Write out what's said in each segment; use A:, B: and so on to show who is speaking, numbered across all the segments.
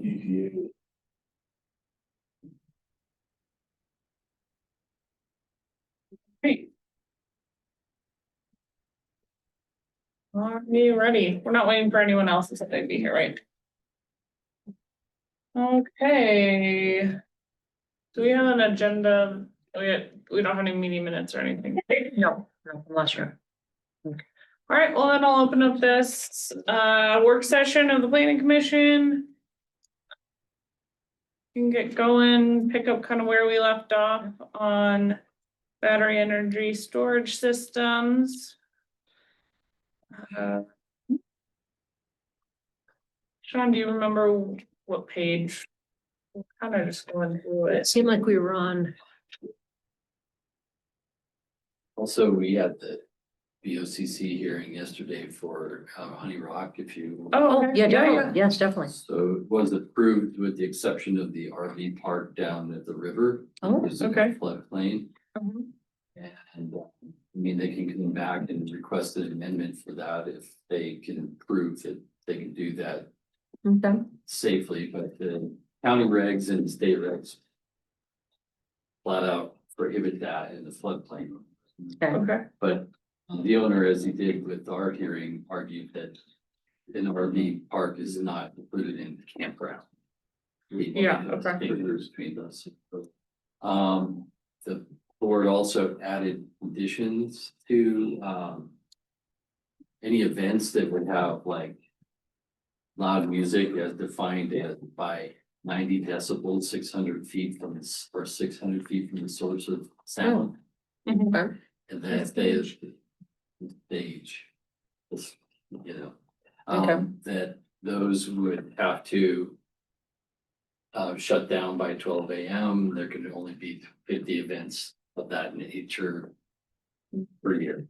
A: EPA.
B: Great. Are you ready? We're not waiting for anyone else except they'd be here, right? Okay. Do we have an agenda? We don't have any meeting minutes or anything.
C: No, I'm not sure.
B: All right, well, then I'll open up this work session of the planning commission. You can get going, pick up kind of where we left off on battery energy storage systems. Sean, do you remember what page? We're kind of just going through
C: It
B: it.
C: seemed like we were on,
D: Also, we had the BOCC hearing yesterday for Honey Rock, if you.
B: Oh, okay.
C: yeah, definitely, yes, definitely.
D: So it was approved with the exception of the RV park down at the river.
C: Oh,
D: It was in
B: okay.
D: Floodplain,
B: Mhm.
D: and I mean, they can come back and request an amendment for that if they can prove that they can do that
C: Okay.
D: safely, but the county regs and state regs flat out prohibit that in the floodplain.
C: Okay.
B: Okay,
D: But the owner, as he did with our hearing, argued that an RV park is not included in the campground.
B: Yeah, okay.
D: Difference between those. The board also added conditions to, any events that would have like loud music as defined as by 90 decibels, 600 feet from this, or 600 feet from the source of sound.
B: Mhm.
C: Okay.
D: And that they, stage, this, you know,
C: Okay.
D: that those would have to shut down by 12 AM. There could only be 50 events of that nature per year.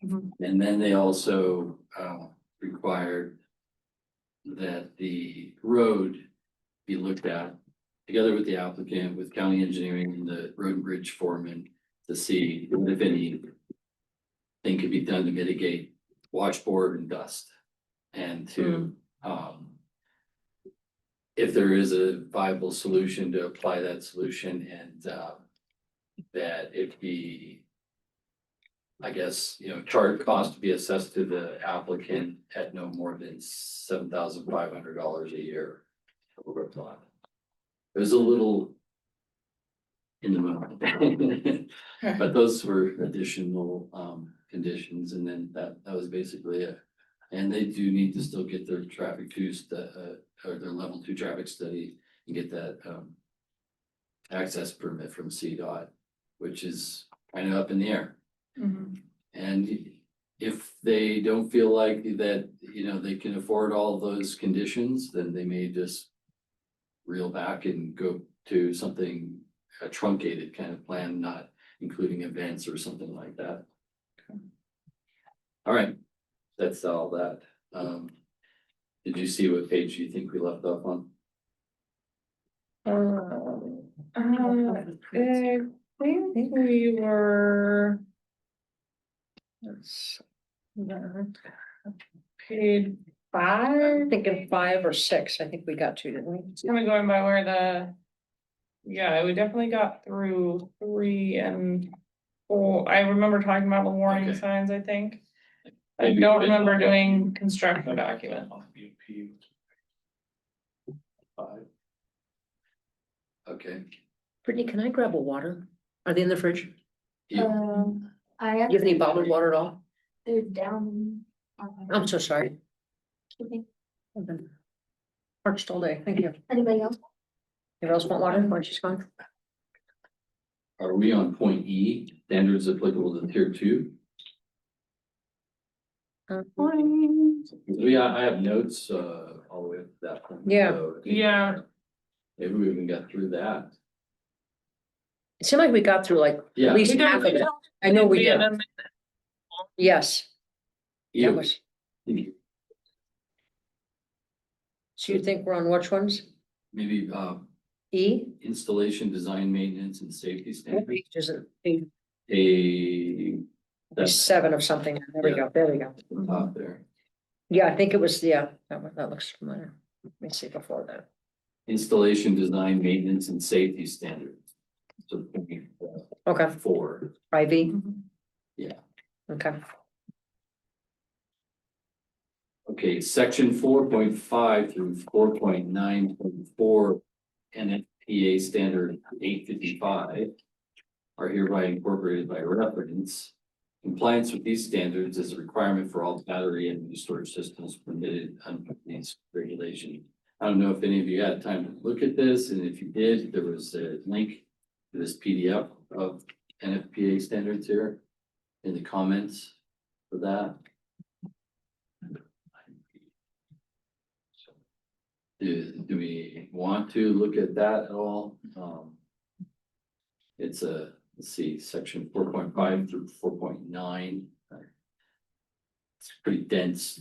B: Mhm.
D: And then they also required that the road be looked at together with the applicant, with county engineering and the road and bridge foreman to see if anything could be done to mitigate washboard and dust. And to, if there is a viable solution, to apply that solution and that it be, I guess, you know, charge cost to be assessed to the applicant at no more than $7,500 a year. Over time. It was a little in the middle. But those were additional conditions, and then that was basically it. And they do need to still get their traffic juice, or their level 2 traffic study and get that access permit from CDOT, which is kind of up in the air.
B: Mhm.
D: And if they don't feel like that, you know, they can afford all those conditions, then they may just reel back and go to something, a truncated kind of plan, not including events or something like that. All right, that's all that. Did you see what page you think we left off on?
B: I think we were. Let's. Paid five.
C: I'm thinking 5 or 6, I think we got to, didn't we?
B: It's kind of going by where the. Yeah, we definitely got through 3 and 4. I remember talking about the warning
D: Okay.
B: signs, I think. I don't remember doing construction document.
D: Okay.
C: Brittany, can I grab a water? Are they in the fridge?
D: Yeah,
E: I
C: Do you have any bottled water at all?
E: They're down.
C: I'm so sorry.
E: Okay.
C: I've been parched all day. Thank you.
E: Anybody else?
C: Anyone else want water when she's gone?
D: are we on point E, standards applicable to tier 2? Yeah, I have notes all the way up to that point.
C: Yeah.
D: So
B: Yeah,
D: maybe we even got through that.
C: It seemed like we got through like
D: Yeah.
C: at least
B: We
C: half of
B: did.
C: it. I know we
B: the
C: did.
B: amendment.
C: Yes.
D: Yeah.
C: That was. So you think we're on which ones?
D: Maybe
C: E?
D: installation, design, maintenance and safety standards.
C: Page is it? Page
D: That's
C: 7 of something. There we go. There we go.
D: the top there.
C: Yeah, I think it was, yeah, that looks familiar. Let me see before that.
D: installation, design, maintenance, and safety standards. So,
C: Okay,
D: 4,
C: 5E,
D: yeah.
C: okay.
D: Okay, section 4.5 through 4.9.4 NFPA standard 855 are hereby incorporated by reference. Compliance with these standards is a requirement for all battery and storage systems permitted under these regulations. I don't know if any of you had time to look at this, and if you did, there was a link to this PDF of NFPA standards here in the comments for that. Do we want to look at that at all? It's let's see, section 4.5 through 4.9. It's pretty dense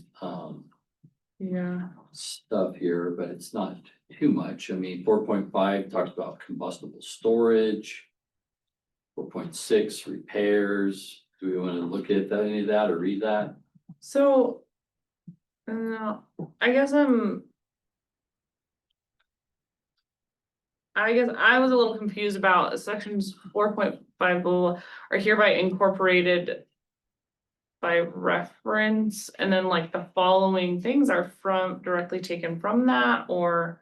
B: Yeah,
D: stuff here, but it's not too much. I mean, 4.5 talks about combustible storage. 4.6 repairs. Do we want to look at that, any of that, or read that?
B: so. No, I guess I was a little confused about sections 4.5 are hereby incorporated by reference, and then like the following things are directly taken from that, or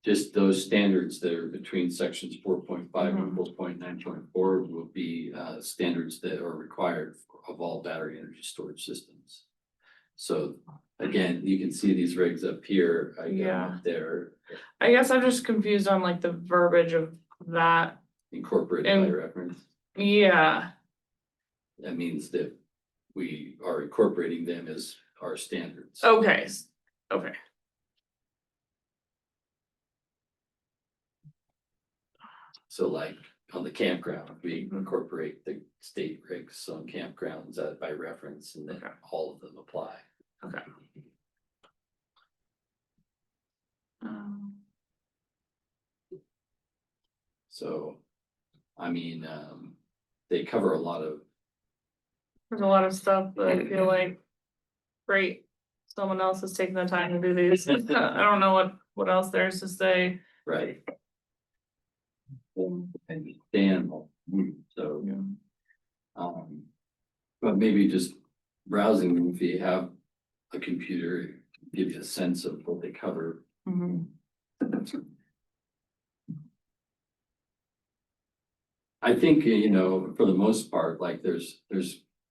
D: Just those standards that are between sections 4.5 and 4.9.4 will be standards that are required of all battery energy storage systems. So again, you can see these regs up here, I got them
B: Yeah.
D: up there,
B: I guess I'm just confused on like the verbiage of that.
D: incorporated by
B: And-
D: reference.
B: Yeah,
D: That means that we are incorporating them as our standards.
B: okay, okay.
D: So like on the campground, we incorporate the state regs on campgrounds by reference, and then
B: Okay.
D: all of them apply.
B: Okay.
D: So, I mean, they cover a lot of,
B: There's a lot of stuff that I feel like, great, someone else is taking the time to do these. I don't know what else there is to say.
D: right? And Dan, so,
B: Yeah.
D: but maybe just browsing them, if you have a computer, give you a sense of what they cover.
B: Mhm.
D: I think, you know, for the most part, like there's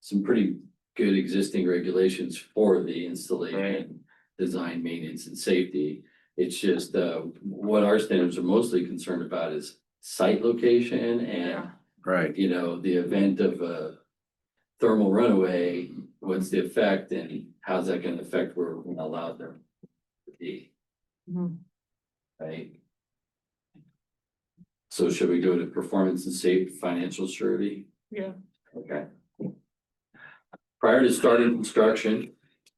D: some pretty good existing regulations for the installation, design, maintenance, and safety. It's just, what our standards are mostly concerned about is site location and,
B: Yeah.
A: Right.
D: you know, the event of a thermal runaway, what's the effect and how's that gonna affect where we're gonna allow them to be,
B: Mhm.
D: right? So should we go to performance and safe financial surety?
B: Yeah.
D: Okay. Prior to starting construction,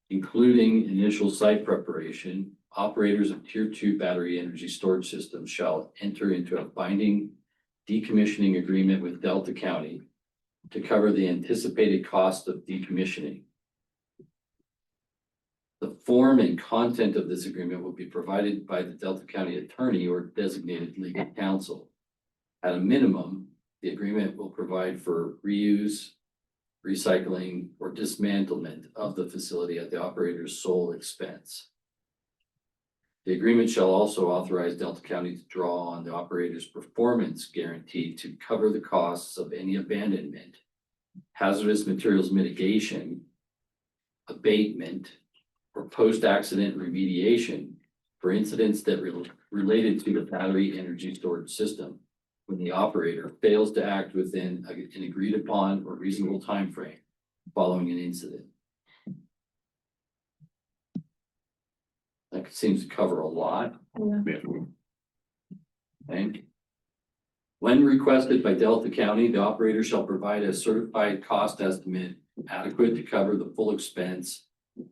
D: including initial site preparation, operators of tier 2 battery energy storage systems shall enter into a binding decommissioning agreement with Delta County to cover the anticipated cost of decommissioning. The form and content of this agreement will be provided by the Delta County attorney or designated legal counsel. At a minimum, the agreement will provide for reuse, recycling, or dismantlement of the facility at the operator's sole expense. The agreement shall also authorize Delta County to draw on the operator's performance guarantee to cover the costs of any abandonment, hazardous materials mitigation, abatement, or post-accident remediation for incidents that related to the battery energy storage system when the operator fails to act within an agreed upon or reasonable time frame following an incident. That seems to cover a lot. Okay. When requested by Delta County, the operator shall provide a certified cost estimate adequate to cover the full expense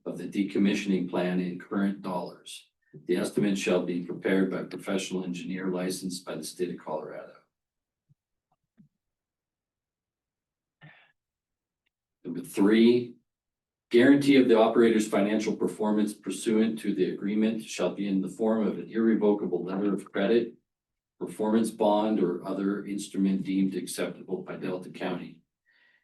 D: of the decommissioning plan in current dollars. The estimate shall be prepared by a professional engineer licensed by the state of Colorado. Number 3, Guarantee of the operator's financial performance pursuant to the agreement shall be in the form of an irrevocable letter of credit, performance bond, or other instrument deemed acceptable by Delta County.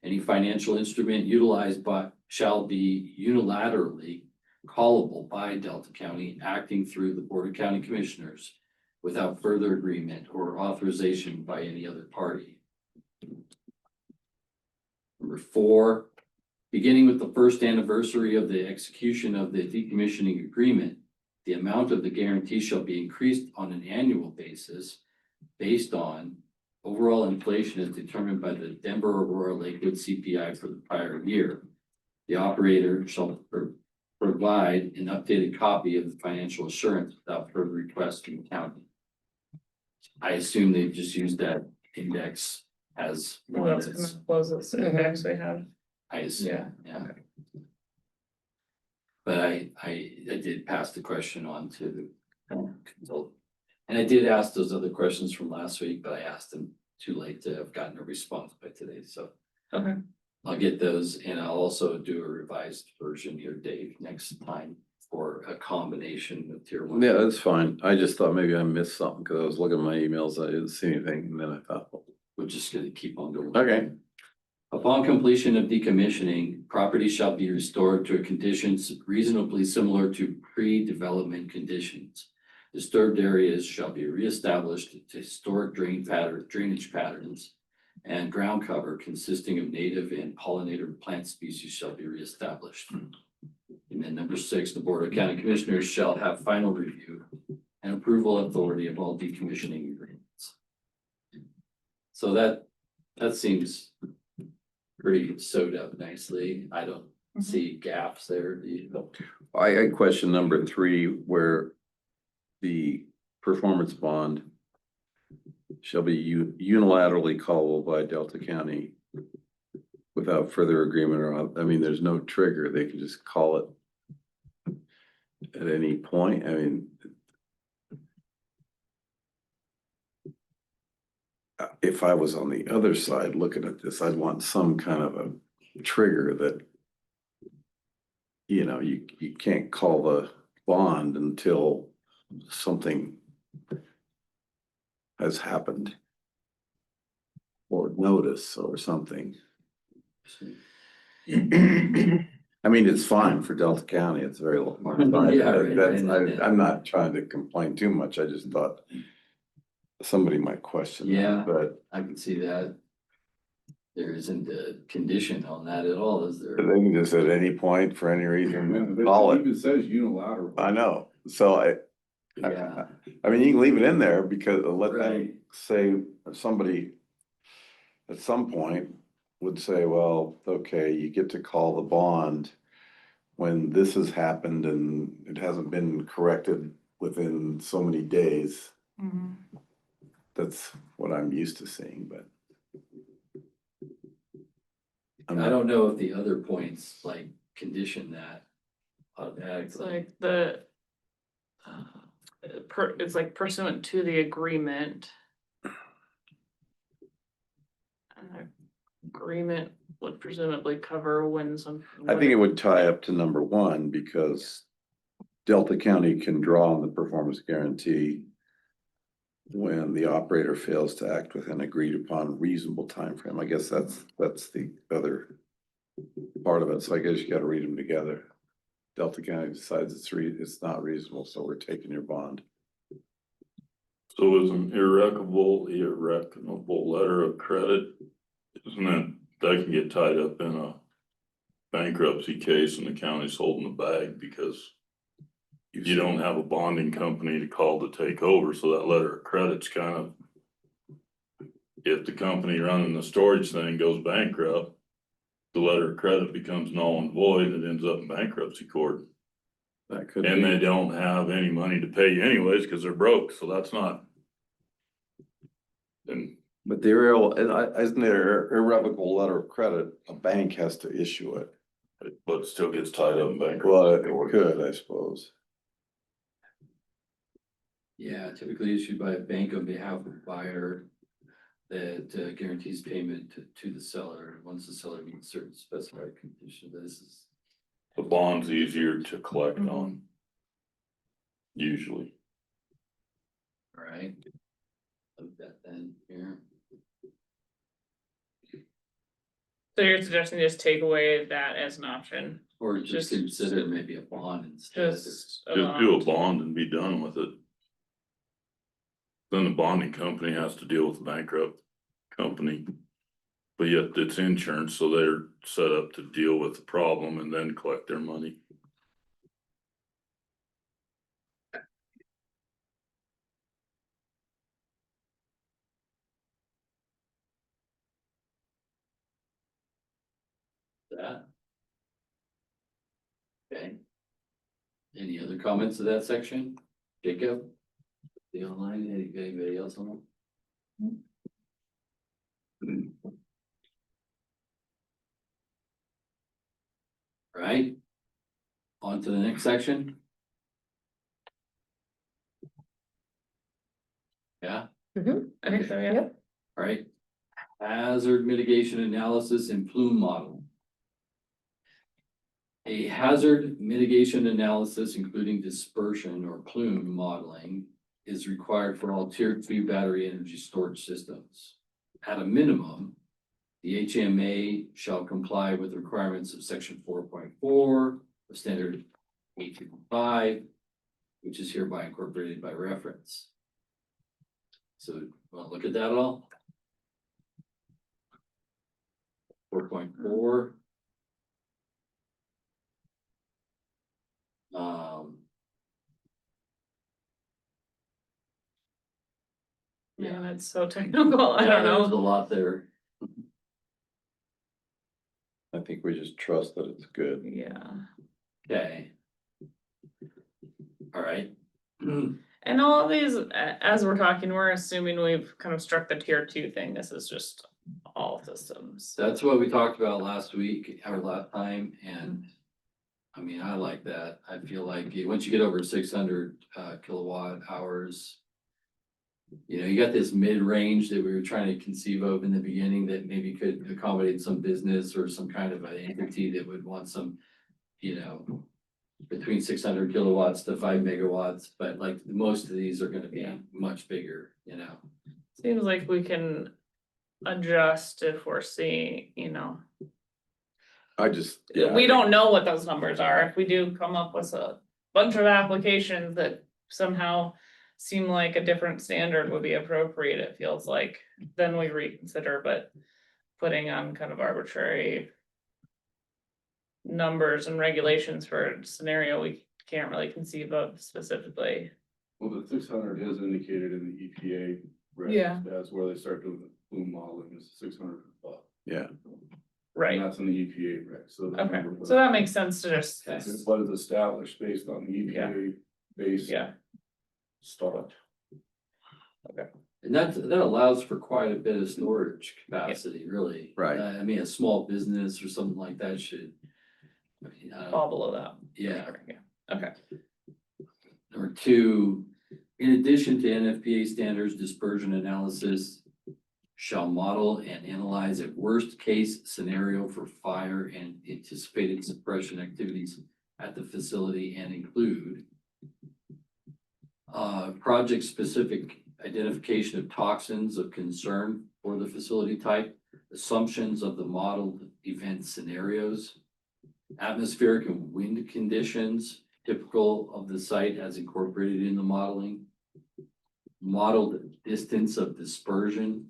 D: Any financial instrument utilized by shall be unilaterally callable by Delta County, acting through the Board of County Commissioners without further agreement or authorization by any other party. Number 4, beginning with the first anniversary of the execution of the decommissioning agreement, the amount of the guarantee shall be increased on an annual basis based on overall inflation as determined by the Denver Aurora Lakewood CPI for the prior year. The operator shall provide an updated copy of the financial assurance without further request from the county. I assume they've just used that index as
B: Well,
D: one
B: that's kind
D: that's,
B: of closest index we have.
D: I assume,
B: Yeah.
D: yeah. But I did pass the question on to the consultant. And I did ask those other questions from last week, but I asked them too late to have gotten a response by today, so.
B: Okay.
D: I'll get those and I'll also do a revised version here, Dave, next time for a combination of tier 1.
A: Yeah, that's fine. I just thought maybe I missed something because I was looking at my emails. I didn't see anything and then I thought, well,
D: We're just gonna keep on going.
A: okay.
D: Upon completion of decommissioning, property shall be restored to a condition reasonably similar to pre-development conditions. Disturbed areas shall be reestablished to historic drainage patterns, and ground cover consisting of native and pollinator plant species shall be reestablished. And then number 6, the Board of County Commissioners shall have final review and approval authority of all decommissioning agreements. So that seems pretty sewed up nicely. I don't see gaps there. Do you?
A: I question number 3 where the performance bond shall be unilaterally callable by Delta County without further agreement or, I mean, there's no trigger. They can just call it at any point. I mean, if I was on the other side looking at this, I'd want some kind of a trigger that, you know, you can't call the bond until something has happened or notice or something. I mean, it's fine for Delta County. It's very low.
D: Yeah, right.
A: I'm not trying to complain too much. I just thought somebody might question
D: Yeah.
A: that, but
D: I can see that. There isn't a condition on that at all, is there?
A: they can just at any point for any reason call
F: It
A: it.
F: even says unilateral.
A: I know. So
D: Yeah,
A: I mean, you can leave it in there because let
D: Right.
A: them say, somebody at some point would say, well, okay, you get to call the bond when this has happened and it hasn't been corrected within so many days.
B: Mhm.
A: That's what I'm used to seeing, but.
D: I don't know if the other points like condition that
B: It's
D: automatically.
B: like it's like pursuant to the agreement. And the agreement would presumably cover when some.
A: I think it would tie up to number 1 because Delta County can draw on the performance guarantee when the operator fails to act within agreed upon reasonable time frame. I guess that's the other part of it. So I guess you gotta read them together. Delta County decides it's not reasonable, so we're taking your bond.
G: So is an irrevocable letter of credit, isn't that can get tied up in a bankruptcy case and the county's holding the bag because you don't have a bonding company to call to take over, so that letter of credit's kind of, if the company running the storage thing goes bankrupt, the letter of credit becomes null and void and ends up in bankruptcy court.
A: That could
G: And they
A: be,
G: don't have any money to pay you anyways, because they're broke, so that's not. And
A: but isn't there irrevocable letter of credit? A bank has to issue it.
G: but it still gets tied up in bankruptcy.
A: Well, it could, I suppose.
D: Yeah, typically issued by a bank on behalf of the buyer that guarantees payment to the seller once the seller meets certain specified conditions. This is
G: The bond's easier to collect
B: Mhm.
G: on. Usually.
D: All right. Put that then here.
B: So you're suggesting just take away that as an option,
D: Or just
B: Just-
D: consider maybe a bond instead.
B: just.
G: Just do a
B: bond.
G: bond and be done with it. Then the bonding company has to deal with the bankrupt company. But yet it's insurance, so they're set up to deal with the problem and then collect their money.
D: That. Okay. Any other comments to that section? Jacob? The online, anybody else on? Right? On to the next section. Yeah,
B: I think so, yeah.
C: Yep.
D: all right. Hazard mitigation analysis and plume model. A hazard mitigation analysis, including dispersion or plume modeling, is required for all tier 2 battery energy storage systems. At a minimum, the HMA shall comply with the requirements of section 4.4 of standard 855, which is hereby incorporated by reference. So, want to look at that at all? 4.4.
B: Man, that's so technical, I
D: Yeah,
B: don't
D: there's a
B: know.
D: lot there.
A: I think we just trust that it's good.
B: Yeah,
D: Okay. All right.
B: and all of these, as we're talking, we're assuming we've kind of struck the tier 2 thing, this is just all systems.
D: That's what we talked about last week, or last time, and I mean, I like that. I feel like once you get over 600 kilowatt hours, you know, you got this mid-range that we were trying to conceive of in the beginning that maybe could accommodate some business or some kind of an entity that would want some, you know, between 600 kilowatts to 5 megawatts, but like most of these are gonna be
B: Yeah.
D: much bigger, you know?
B: Seems like we can adjust if we're seeing, you know.
A: I just, yeah,
B: We don't know what those numbers are, if we do come up with a bunch of applications that somehow seem like a different standard would be appropriate, it feels like, then we reconsider, but putting on kind of arbitrary numbers and regulations for a scenario we can't really conceive of specifically.
F: Well, the 600 is indicated in the EPA.
B: Yeah.
F: That's where they start doing the plume modeling is 600 above.
A: yeah,
B: Right,
F: And that's in the EPA reg, so. the
B: okay,
F: number-
B: so that makes sense to just,
D: Okay.
F: It's what is established based on the EPA base.
B: yeah,
F: Start.
D: And that allows for quite a bit of storage capacity, really.
A: Right.
D: I mean, a small business or something like that should. I mean,
B: fall below that.
D: yeah.
B: Okay,
D: Number 2, in addition to NFPA standards, dispersion analysis shall model and analyze a worst case scenario for fire and anticipated suppression activities at the facility and include project specific identification of toxins of concern for the facility type, assumptions of the modeled event scenarios, atmospheric and wind conditions typical of the site as incorporated in the modeling, modeled distance of dispersion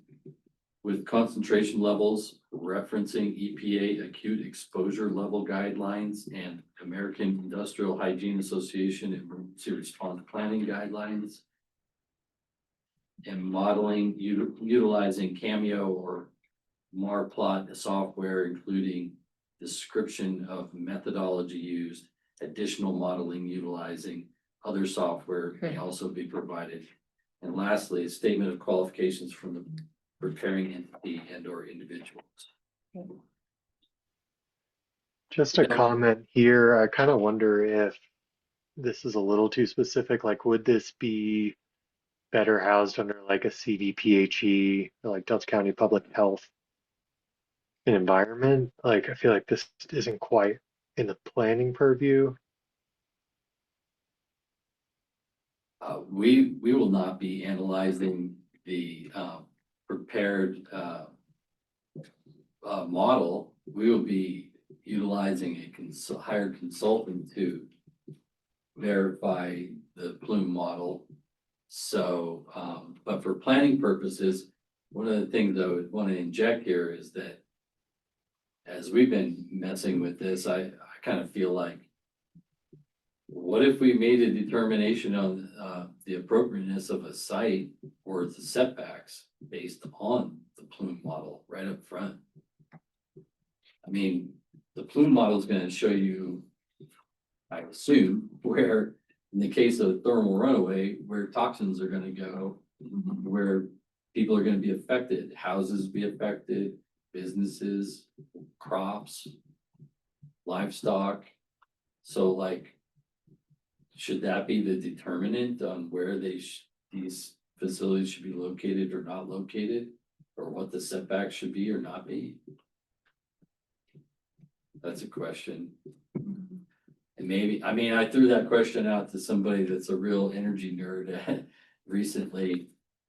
D: with concentration levels referencing EPA acute exposure level guidelines and American Industrial Hygiene Association emergency response planning guidelines, and modeling utilizing Cameo or Marplot software, including description of methodology used, additional modeling utilizing other software may also be provided. And lastly, a statement of qualifications from the preparing entity and or individuals.
H: Just a
D: Yeah.
H: comment here. I kind of wonder if this is a little too specific. Like, would this be better housed under like a CDPHE, or like Delta County Public Health and Environment? Like, I feel like this isn't quite in the planning purview?
D: We will not be analyzing the, prepared, model. We will be utilizing a hired consultant to verify the plume model. So, but for planning purposes, one of the things I would want to inject here is that as we've been messing with this, I kind of feel like, what if we made a determination on, the appropriateness of a site or the setbacks based on the plume model right up front? I mean, the plume model is gonna show you, I assume, where, in the case of thermal runaway, where toxins are gonna go, where people are gonna be affected, houses be affected, businesses, crops, livestock. So like, should that be the determinant on where these facilities should be located or not located? Or what the setbacks should be or not be? That's a question. And maybe, I mean, I threw that question out to somebody that's a real energy nerd recently.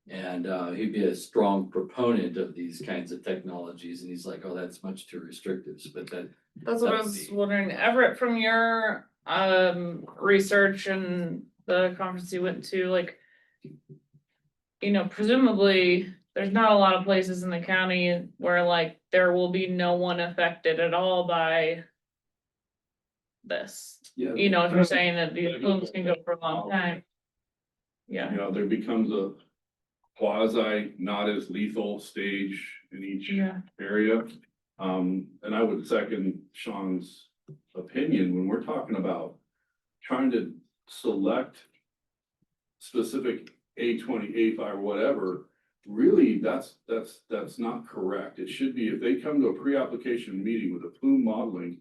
D: And he'd be a strong proponent of these kinds of technologies. And he's like, oh, that's much too restrictive. But
B: That's what I was wondering, Everett, from your research and the conference you went to, like, you know, presumably there's not a lot of places in the county where like there will be no one affected at all by this.
F: Yeah.
B: You know, if you're saying that these plumes can go for a long time. Yeah.
F: You know, there becomes a quasi, not as lethal stage in each
B: Yeah.
F: area. And I would second Sean's opinion when we're talking about trying to select specific A20, A5, whatever. Really, that's not correct. It should be, if they come to a pre-application meeting with a plume modeling,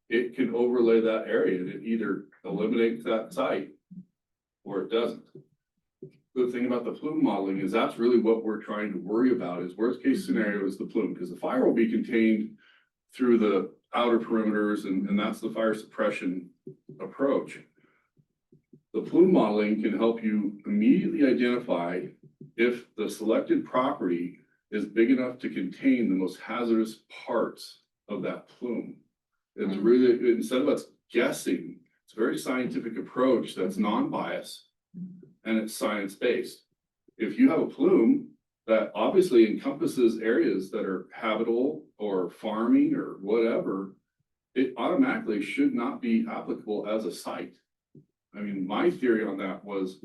F: it can overlay that area and it either eliminates that site or it doesn't. Good thing about the plume modeling is that's really what we're trying to worry about, is worst case scenario is the plume, because the fire will be contained through the outer perimeters and that's the fire suppression approach. The plume modeling can help you immediately identify if the selected property is big enough to contain the most hazardous parts of that plume. It's really, instead of us guessing, it's a very scientific approach that's non-biased and it's science-based. If you have a plume that obviously encompasses areas that are habitable or farming or whatever, it automatically should not be applicable as a site. I mean, my theory on that was,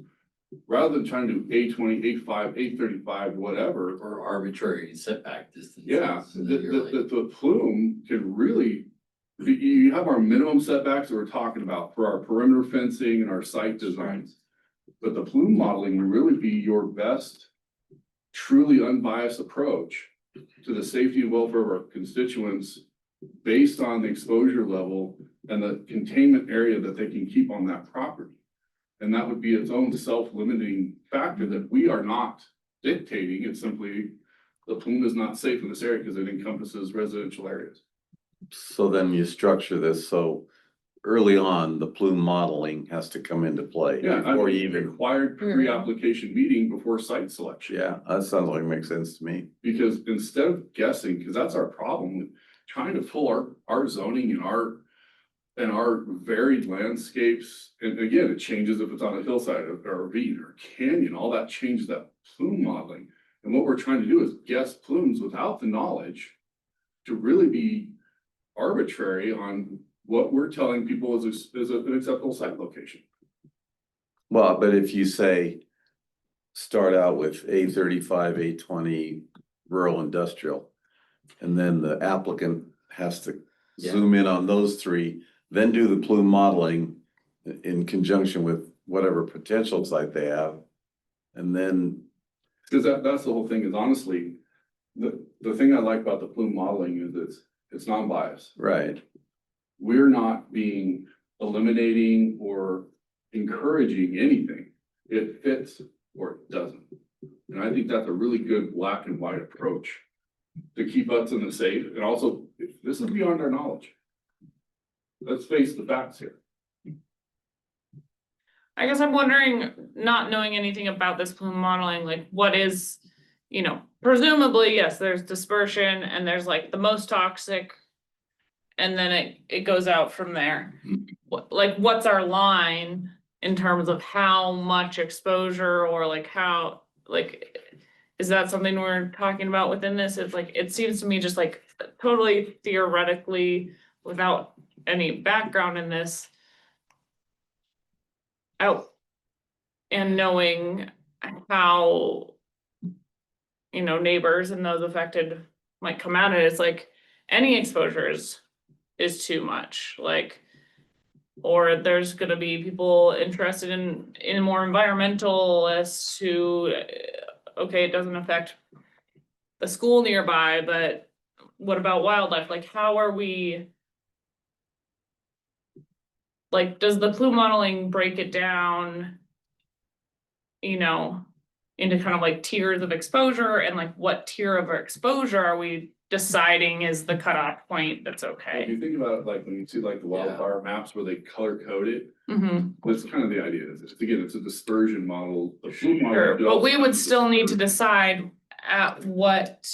F: rather than trying to do A20, A5, A35, whatever.
D: Or arbitrary setback distance.
F: Yeah, the plume can really, you have our minimum setbacks that we're talking about for our perimeter fencing and our site designs. But the plume modeling will really be your best, truly unbiased approach to the safety and welfare of our constituents based on the exposure level and the containment area that they can keep on that property. And that would be its own self-limiting factor that we are not dictating. It's simply the plume is not safe in this area because it encompasses residential areas.
A: So then you structure this so early on, the plume modeling has to come into play.
F: Yeah, I
A: Before
F: mean,
A: you even,
F: required pre-application meeting before site selection.
A: yeah, that sounds like it makes sense to me.
F: Because instead of guessing, because that's our problem, with trying to pull our zoning and our varied landscapes, and again, it changes if it's on a hillside or a ravine or a canyon, all that changes that plume modeling. And what we're trying to do is guess plumes without the knowledge to really be arbitrary on what we're telling people is an acceptable site location.
A: Well, but if you say, start out with A35, A20, rural industrial, and then the applicant has to zoom in on those three, then do the plume modeling in conjunction with whatever potential site they have. And then,
F: Because that's the whole thing, is honestly, the thing I like about the plume modeling is it's non-biased.
A: right,
F: We're not being eliminating or encouraging anything. It fits or it doesn't. And I think that's a really good black and white approach to keep us in the safe. And also, this is beyond our knowledge. let's face the facts here.
B: I guess I'm wondering, not knowing anything about this plume modeling, like what is, you know, presumably, yes, there's dispersion and there's like the most toxic. And then it goes out from there. Like, what's our line in terms of how much exposure or like how, like, is that something we're talking about within this? It's like, it seems to me just like totally theoretically, without any background in this. Out. And knowing how, you know, neighbors and those affected might come at it, it's like any exposures is too much, like. Or there's gonna be people interested in more environmentalists who, okay, it doesn't affect the school nearby, but what about wildlife? Like, how are we? Like, does the plume modeling break it down? You know, into kind of like tiers of exposure, and like what tier of exposure are we deciding is the cutoff point that's
F: If
B: okay?
F: you think about it, like when you see like the wildfire maps where they color code it,
B: Mm-hmm.
F: that's kind of the idea. Again, it's a dispersion model. The plume model
B: Sure,
F: could
B: but
F: also
B: we
F: have
B: would
F: a
B: still need to
F: dispersion.
B: decide at what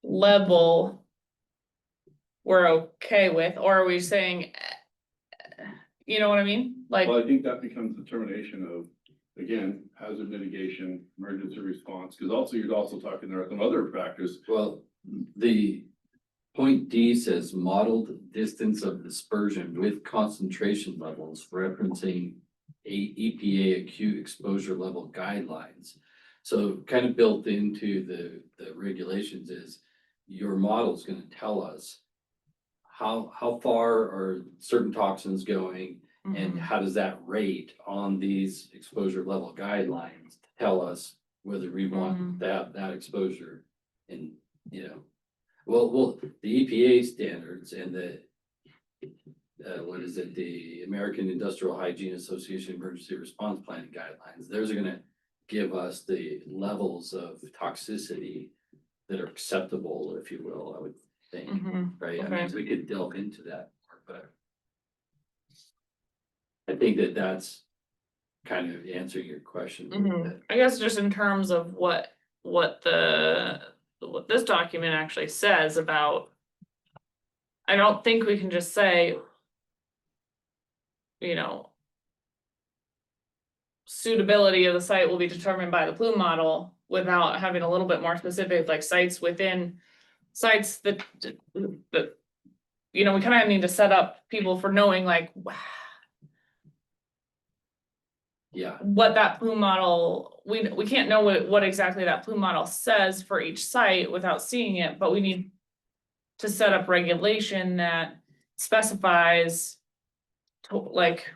B: level we're okay with, or are we saying, you know what I mean? Like,
F: Well, I think that becomes determination of, again, hazard mitigation, emergency response, because also you're also talking, there are some other factors.
D: Well, the point D says modeled distance of dispersion with concentration levels referencing EPA acute exposure level guidelines. So kind of built into the regulations is your model is gonna tell us how far are certain toxins going, and
B: mhm,
D: how does that rate on these exposure level guidelines to tell us whether we want that exposure? And, you know, well, the EPA standards and the what is it, the American Industrial Hygiene Association Emergency Response Planning Guidelines, those are gonna give us the levels of toxicity that are acceptable, if you will, I would think,
B: mhm,
D: right? I
B: okay.
D: mean, we could delve into that more, but I think that that's kind of answering your question.
B: Mhm. I guess just in terms of what this document actually says about. I don't think we can just say. You know. Suitability of the site will be determined by the plume model without having a little bit more specific, like sites within. Sites that. You know, we kind of need to set up people for knowing like.
D: Yeah,
B: What that plume model, we can't know what exactly that plume model says for each site without seeing it, but we need. To set up regulation that specifies. Like,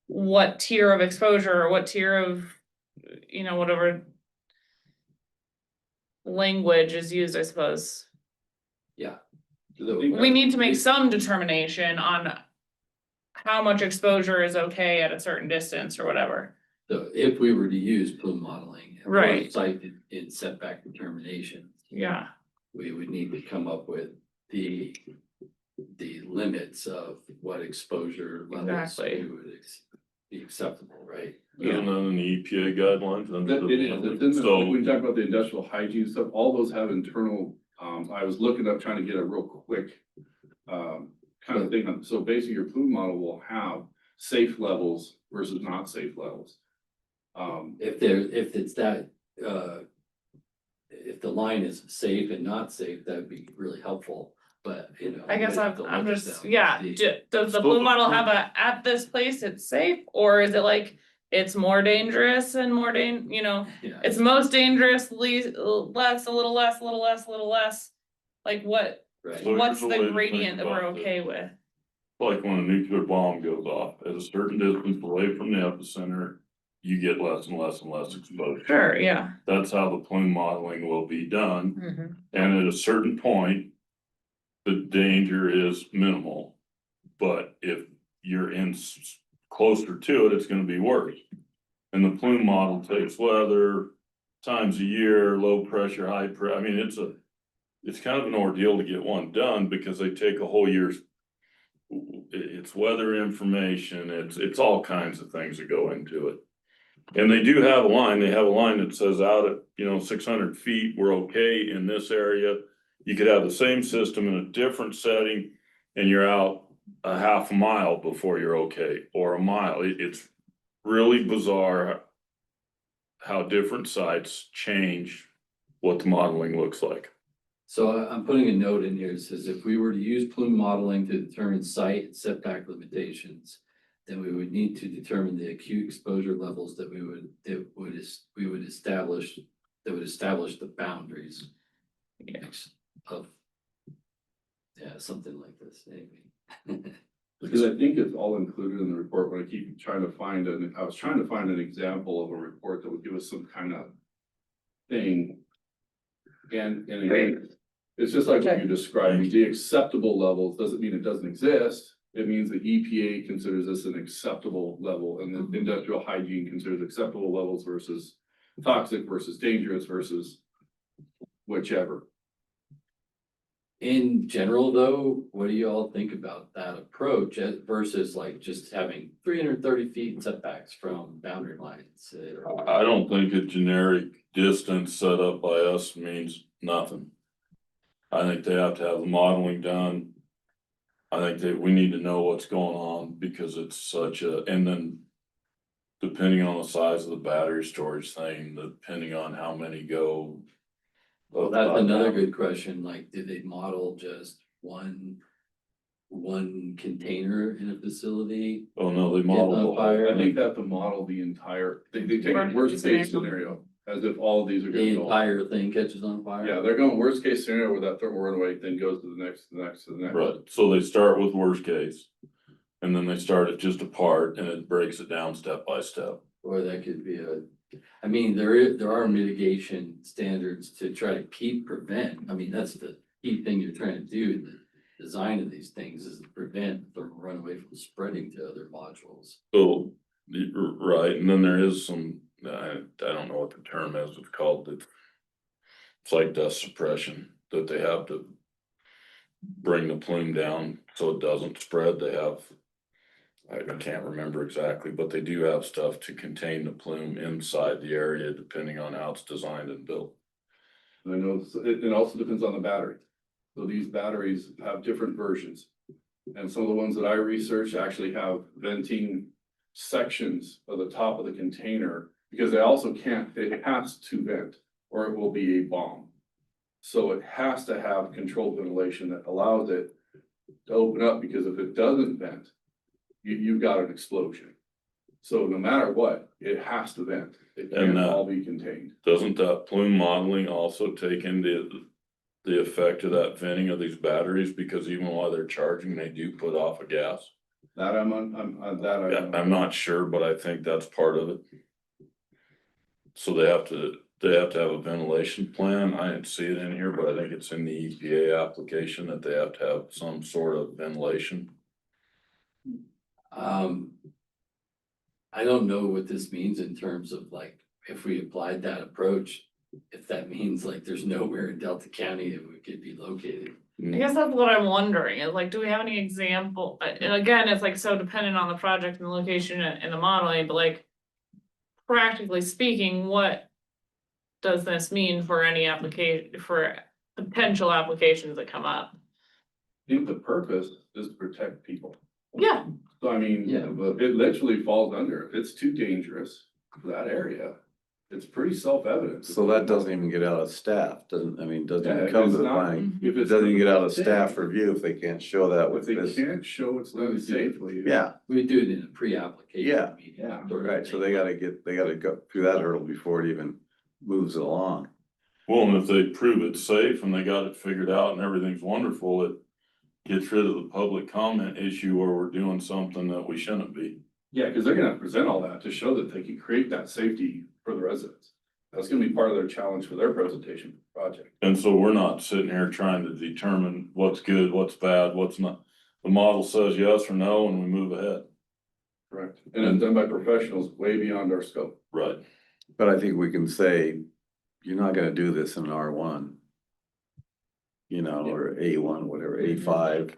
B: what tier of exposure, or what tier of, you know, whatever. Language is used, I suppose.
D: yeah.
B: We need to make some determination on. How much exposure is okay at a certain distance or whatever.
D: So if we were to use plume modeling. for
B: Right.
D: Site in setback determination,
B: Yeah,
D: we would need to come up with the limits of what exposure levels
B: Exactly.
D: we would be acceptable, right?
G: Isn't that in the EPA guidelines? under
F: That
G: the-
F: it is, it's in the,
G: So,
F: when you talk about the industrial hygiene stuff, all those have internal, I was looking up, trying to get a real quick. Kind of thing, so basically your plume model will have safe levels versus not safe levels.
D: If it's that, if the line is safe and not safe, that'd be really helpful, but, you know.
B: I guess
D: we have to
B: I'm
D: look at
B: just,
D: them.
B: yeah, does the plume model have at this place it's safe, or is it like? It's more dangerous and more you know,
D: Yeah,
B: it's most dangerous, less, a little less, a little less, a little less. Like what,
D: right.
G: So
B: what's
G: here's a way to
B: the
G: think
B: gradient that we're
G: about this.
B: okay with?
G: Like when a nuclear bomb goes off, at a certain distance away from the epicenter, you get less and less and less exposure.
B: Sure, yeah,
G: That's how the plume modeling will be done,
C: Mhm.
G: and at a certain point, the danger is minimal. But if you're closer to it, it's gonna be worse. And the plume model takes weather, times a year, low pressure, high pressure, I mean, it's kind of an ordeal to get one done because they take a whole year's it's weather information, it's all kinds of things that go into it. And they do have a line, they have a line that says out at, 600 feet, we're okay in this area. You could have the same system in a different setting and you're out a half a mile before you're okay, or a mile. It's really bizarre how different sites change what the modeling looks like.
D: So I'm putting a note in here that says if we were to use plume modeling to determine site and setback limitations, then we would need to determine the acute exposure levels that we would establish the boundaries of, yeah, something like this, maybe.
F: Because I think it's all included in the report, but I keep trying to find I was trying to find an example of a report that would give us some kind of thing. And again, it's just like what you described, the acceptable levels doesn't mean it doesn't exist. It means the EPA considers this an acceptable level, and the industrial hygiene considers acceptable levels versus toxic versus dangerous versus whichever.
D: In general, though, what do you all think about that approach versus like just having 330 feet setbacks from boundary lines?
G: I don't think a generic distance set up by us means nothing. I think they have to have the modeling done. I think that we need to know what's going on because it's such a, and then depending on the size of the battery storage thing, depending on how many go.
D: Well, that's another good question. Like, did they model just one container in a facility?
G: Oh, no, they model the
D: on
G: whole.
D: fire?
F: I think they have to model the entire, they take a worst case scenario, as if all of these are
D: The
F: gonna go.
D: entire thing catches on fire?
F: Yeah, they're going worst case scenario where that thermal runaway then goes to the next, to the next, to the next.
G: Right, so they start with worst case. And then they start it just a part and it breaks it down step by step.
D: Or that could be I mean, there are mitigation standards to try to prevent. I mean, that's the key thing you're trying to do in the design of these things is to prevent thermal runaway from spreading to other modules.
G: So, right, and then there is some, I don't know what the term is, it's called, it's like dust suppression, that they have to bring the plume down so it doesn't spread. They have, I can't remember exactly, but they do have stuff to contain the plume inside the area depending on how it's designed and built.
F: And I know it also depends on the battery. So these batteries have different versions. And some of the ones that I researched actually have venting sections of the top of the container because they also can't, it has to vent or it will be a bomb. So it has to have controlled ventilation that allows it to open up, because if it doesn't vent, you've got an explosion. So no matter what, it has to vent. It can't all be contained.
G: Doesn't that plume modeling also take into the effect of that venting of these batteries? Because even while they're charging, they do put off a gas.
F: That
G: I'm not sure, but I think that's part of it. So they have to have a ventilation plan. I didn't see it in here, but I think it's in the EPA application that they have to have some sort of ventilation.
D: I don't know what this means in terms of like, if we applied that approach, if that means like there's nowhere in Delta County that we could be located.
B: I guess that's what I'm wondering, is like, do we have any example, and again, it's like so dependent on the project and the location and the modeling, but like. Practically speaking, what does this mean for any application, for potential applications that come up?
F: I think the purpose is to protect people.
B: Yeah,
F: So I mean,
D: Yeah.
F: but it literally falls under, if it's too dangerous for that area, it's pretty self-evident.
A: So that doesn't even get out of staff, doesn't
F: Yeah,
A: even come to
F: it's
A: the
F: not-
A: planning.
F: If
A: It
F: it's
A: doesn't even get out of staff review if they can't show that
F: If
A: with
F: they
A: this.
F: can't show it's done safely.
A: Yeah,
D: We do it in a pre-application.
A: Yeah.
D: meeting,
F: Yeah,
D: sort of
A: right, so
D: thing.
A: they gotta go through that hurdle before it even moves it along.
G: Well, and if they prove it's safe and they got it figured out and everything's wonderful, it gets rid of the public comment issue where we're doing something that we shouldn't be.
F: yeah, because they're gonna present all that to show that they can create that safety for the residents. That's gonna be part of their challenge for their presentation project.
G: And so we're not sitting here trying to determine what's good, what's bad, what's not. The model says yes or no and we move ahead.
F: Correct. And it's done by professionals way beyond our scope.
G: Right.
A: But I think we can say, you're not gonna do this in R1. Or A1, whatever, A5,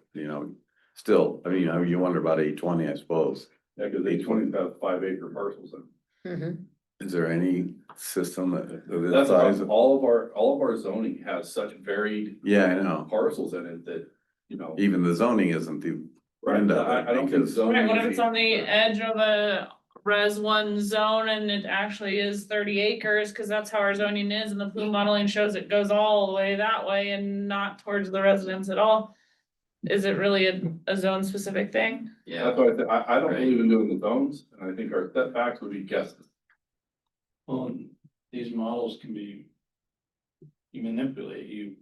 A: still, I mean, you wonder about 820, I suppose.
F: Yeah, cause A20's got 5 acre parcels in.
C: Mhm.
A: Is there any system that, of this
F: That's
A: size?
F: about, all of our zoning has such varied
A: Yeah, I know.
F: parcels in it that, you know.
A: Even the zoning isn't the
F: Right,
A: end of
F: I
A: it,
F: don't think
A: because
F: zoning.
B: Right, what
F: is
B: if it's
F: the-
B: on the edge of a res one zone and it actually is 30 acres, cause that's how our zoning is, and the plume modeling shows it goes all the way that way and not towards the residents at all. Is it really a zone specific thing?
D: Yeah,
F: That's why I, I don't
D: Right.
F: believe in doing the zones, and I think our setbacks would be guesses.
I: Well, and these models can be. You manipulate, you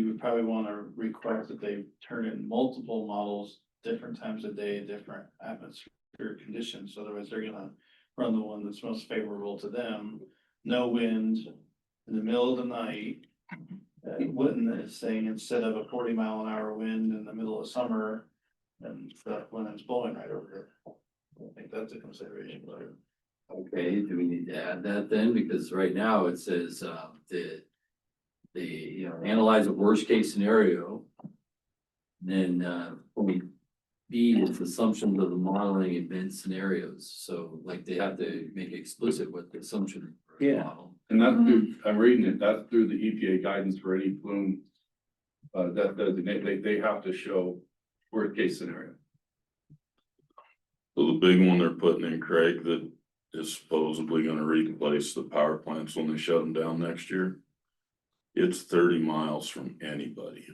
I: would probably wanna request that they turn in multiple models, different times of day, different atmospheric conditions, otherwise they're gonna run the one that's most favorable to them. No wind, in the middle of the night. Wouldn't is saying instead of a 40 mile an hour wind in the middle of summer, and stuff when it's blowing right over here. I think that's a consideration, but.
D: okay, do we need to add that then? Because right now it says, you know, analyze a worst case scenario. Then, point B is assumptions of the modeling advanced scenarios, so like they have to make explicit what the assumption. for the
A: Yeah.
D: model.
F: And that's through, I'm reading it, that's through the EPA guidance for any plume. They have to show worst case scenario.
G: So the big one they're putting in, Craig, that is supposedly gonna replace the power plants when they shut them down next year. It's 30 miles from anybody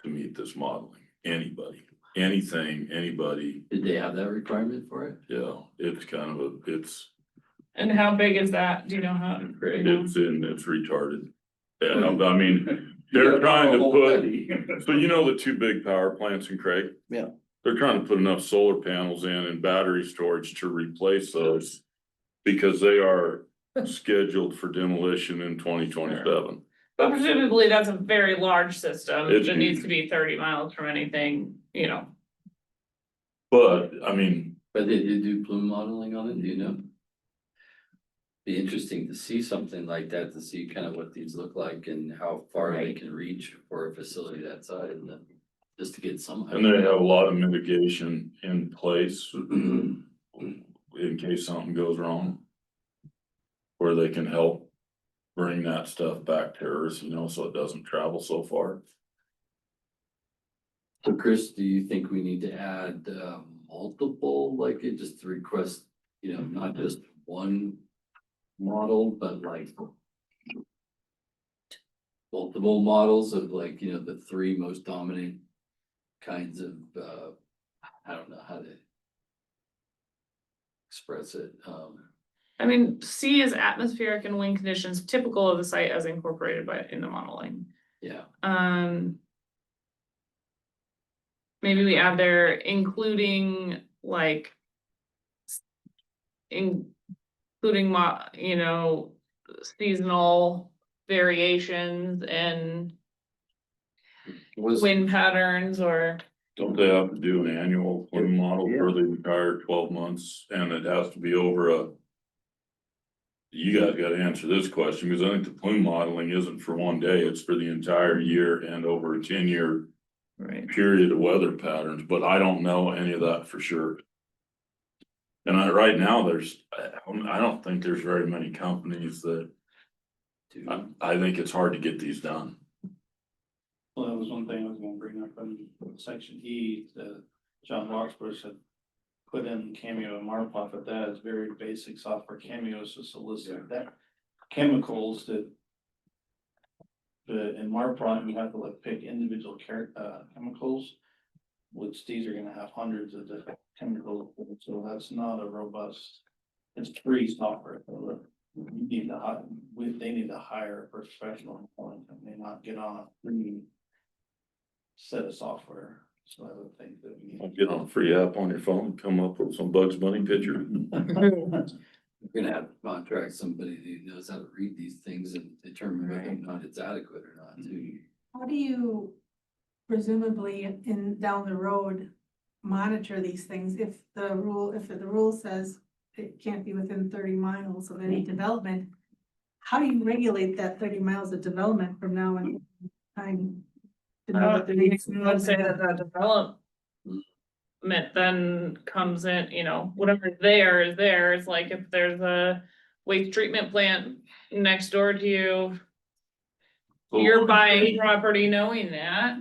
G: to meet this modeling, anybody, anything, anybody,
D: Did they have that requirement for it?
G: yeah, it's kind of it's
B: And how big is that? Do you know how?
G: it's retarded. And I mean, they're trying to put, so you know the two big power plants in Craig?
A: Yeah.
G: They're trying to put enough solar panels in and battery storage to replace those. Because they are scheduled for demolition in 2027.
B: But presumably that's a very large system
G: It's
B: that needs
G: huge.
B: to be 30 miles from anything, you know.
G: But, I mean,
D: But they did do plume modeling on it, do you know? Be interesting to see something like that, to see kind of what these look like and how far they
B: Right.
D: can reach for a facility that size, and then just to get some.
G: and they have a lot of mitigation in place. In case something goes wrong. Where they can help bring that stuff back to Earth, you know, so it doesn't travel so far.
D: So Chris, do you think we need to add multiple, like it just to request, you know, not just one model, but like multiple models of like, you know, the three most dominant kinds of, I don't know how to express it.
B: I mean, C is atmospheric and wind conditions typical of the site as incorporated by in the modeling.
D: Yeah,
B: Maybe we add there including like. Including you know, seasonal variations and
D: was,
B: wind patterns or.
G: Don't they have to do an annual plume model for the entire 12 months, and it has to be over a. You guys gotta answer this question, because I think the plume modeling isn't for one day, it's for the entire year and over a 10-year
B: Right.
G: period of weather patterns, but I don't know any of that for sure. And right now, I don't think there's very many companies that, I think it's hard to get these done.
I: Well, that was one thing I was gonna bring up in section E, that John Roxbush had put in Cameo and Marploth, but that is very basic software. Cameo is just a list of that chemicals that. But in Marploth, you have to like pick individual chemicals, which these are gonna have hundreds of different chemicals, so that's not a robust. It's free software, so you need to they need to hire a professional, and they not get on a free set of software, so I would think that we
G: I'll
I: need.
G: get on a free app on your phone, come up with some Bugs Bunny picture.
D: we're gonna have to contract somebody who knows how to read these things and determine whether or not it's adequate or not, too.
J: How do you presumably down the road monitor these things if the rule says it can't be within 30 miles of any development? How do you regulate that 30 miles of development from now and time? To know that there needs to be
B: Let's say that the then comes in, you know, whatever there is there, it's like if there's a waste treatment plant next door to you. You're buying property knowing that.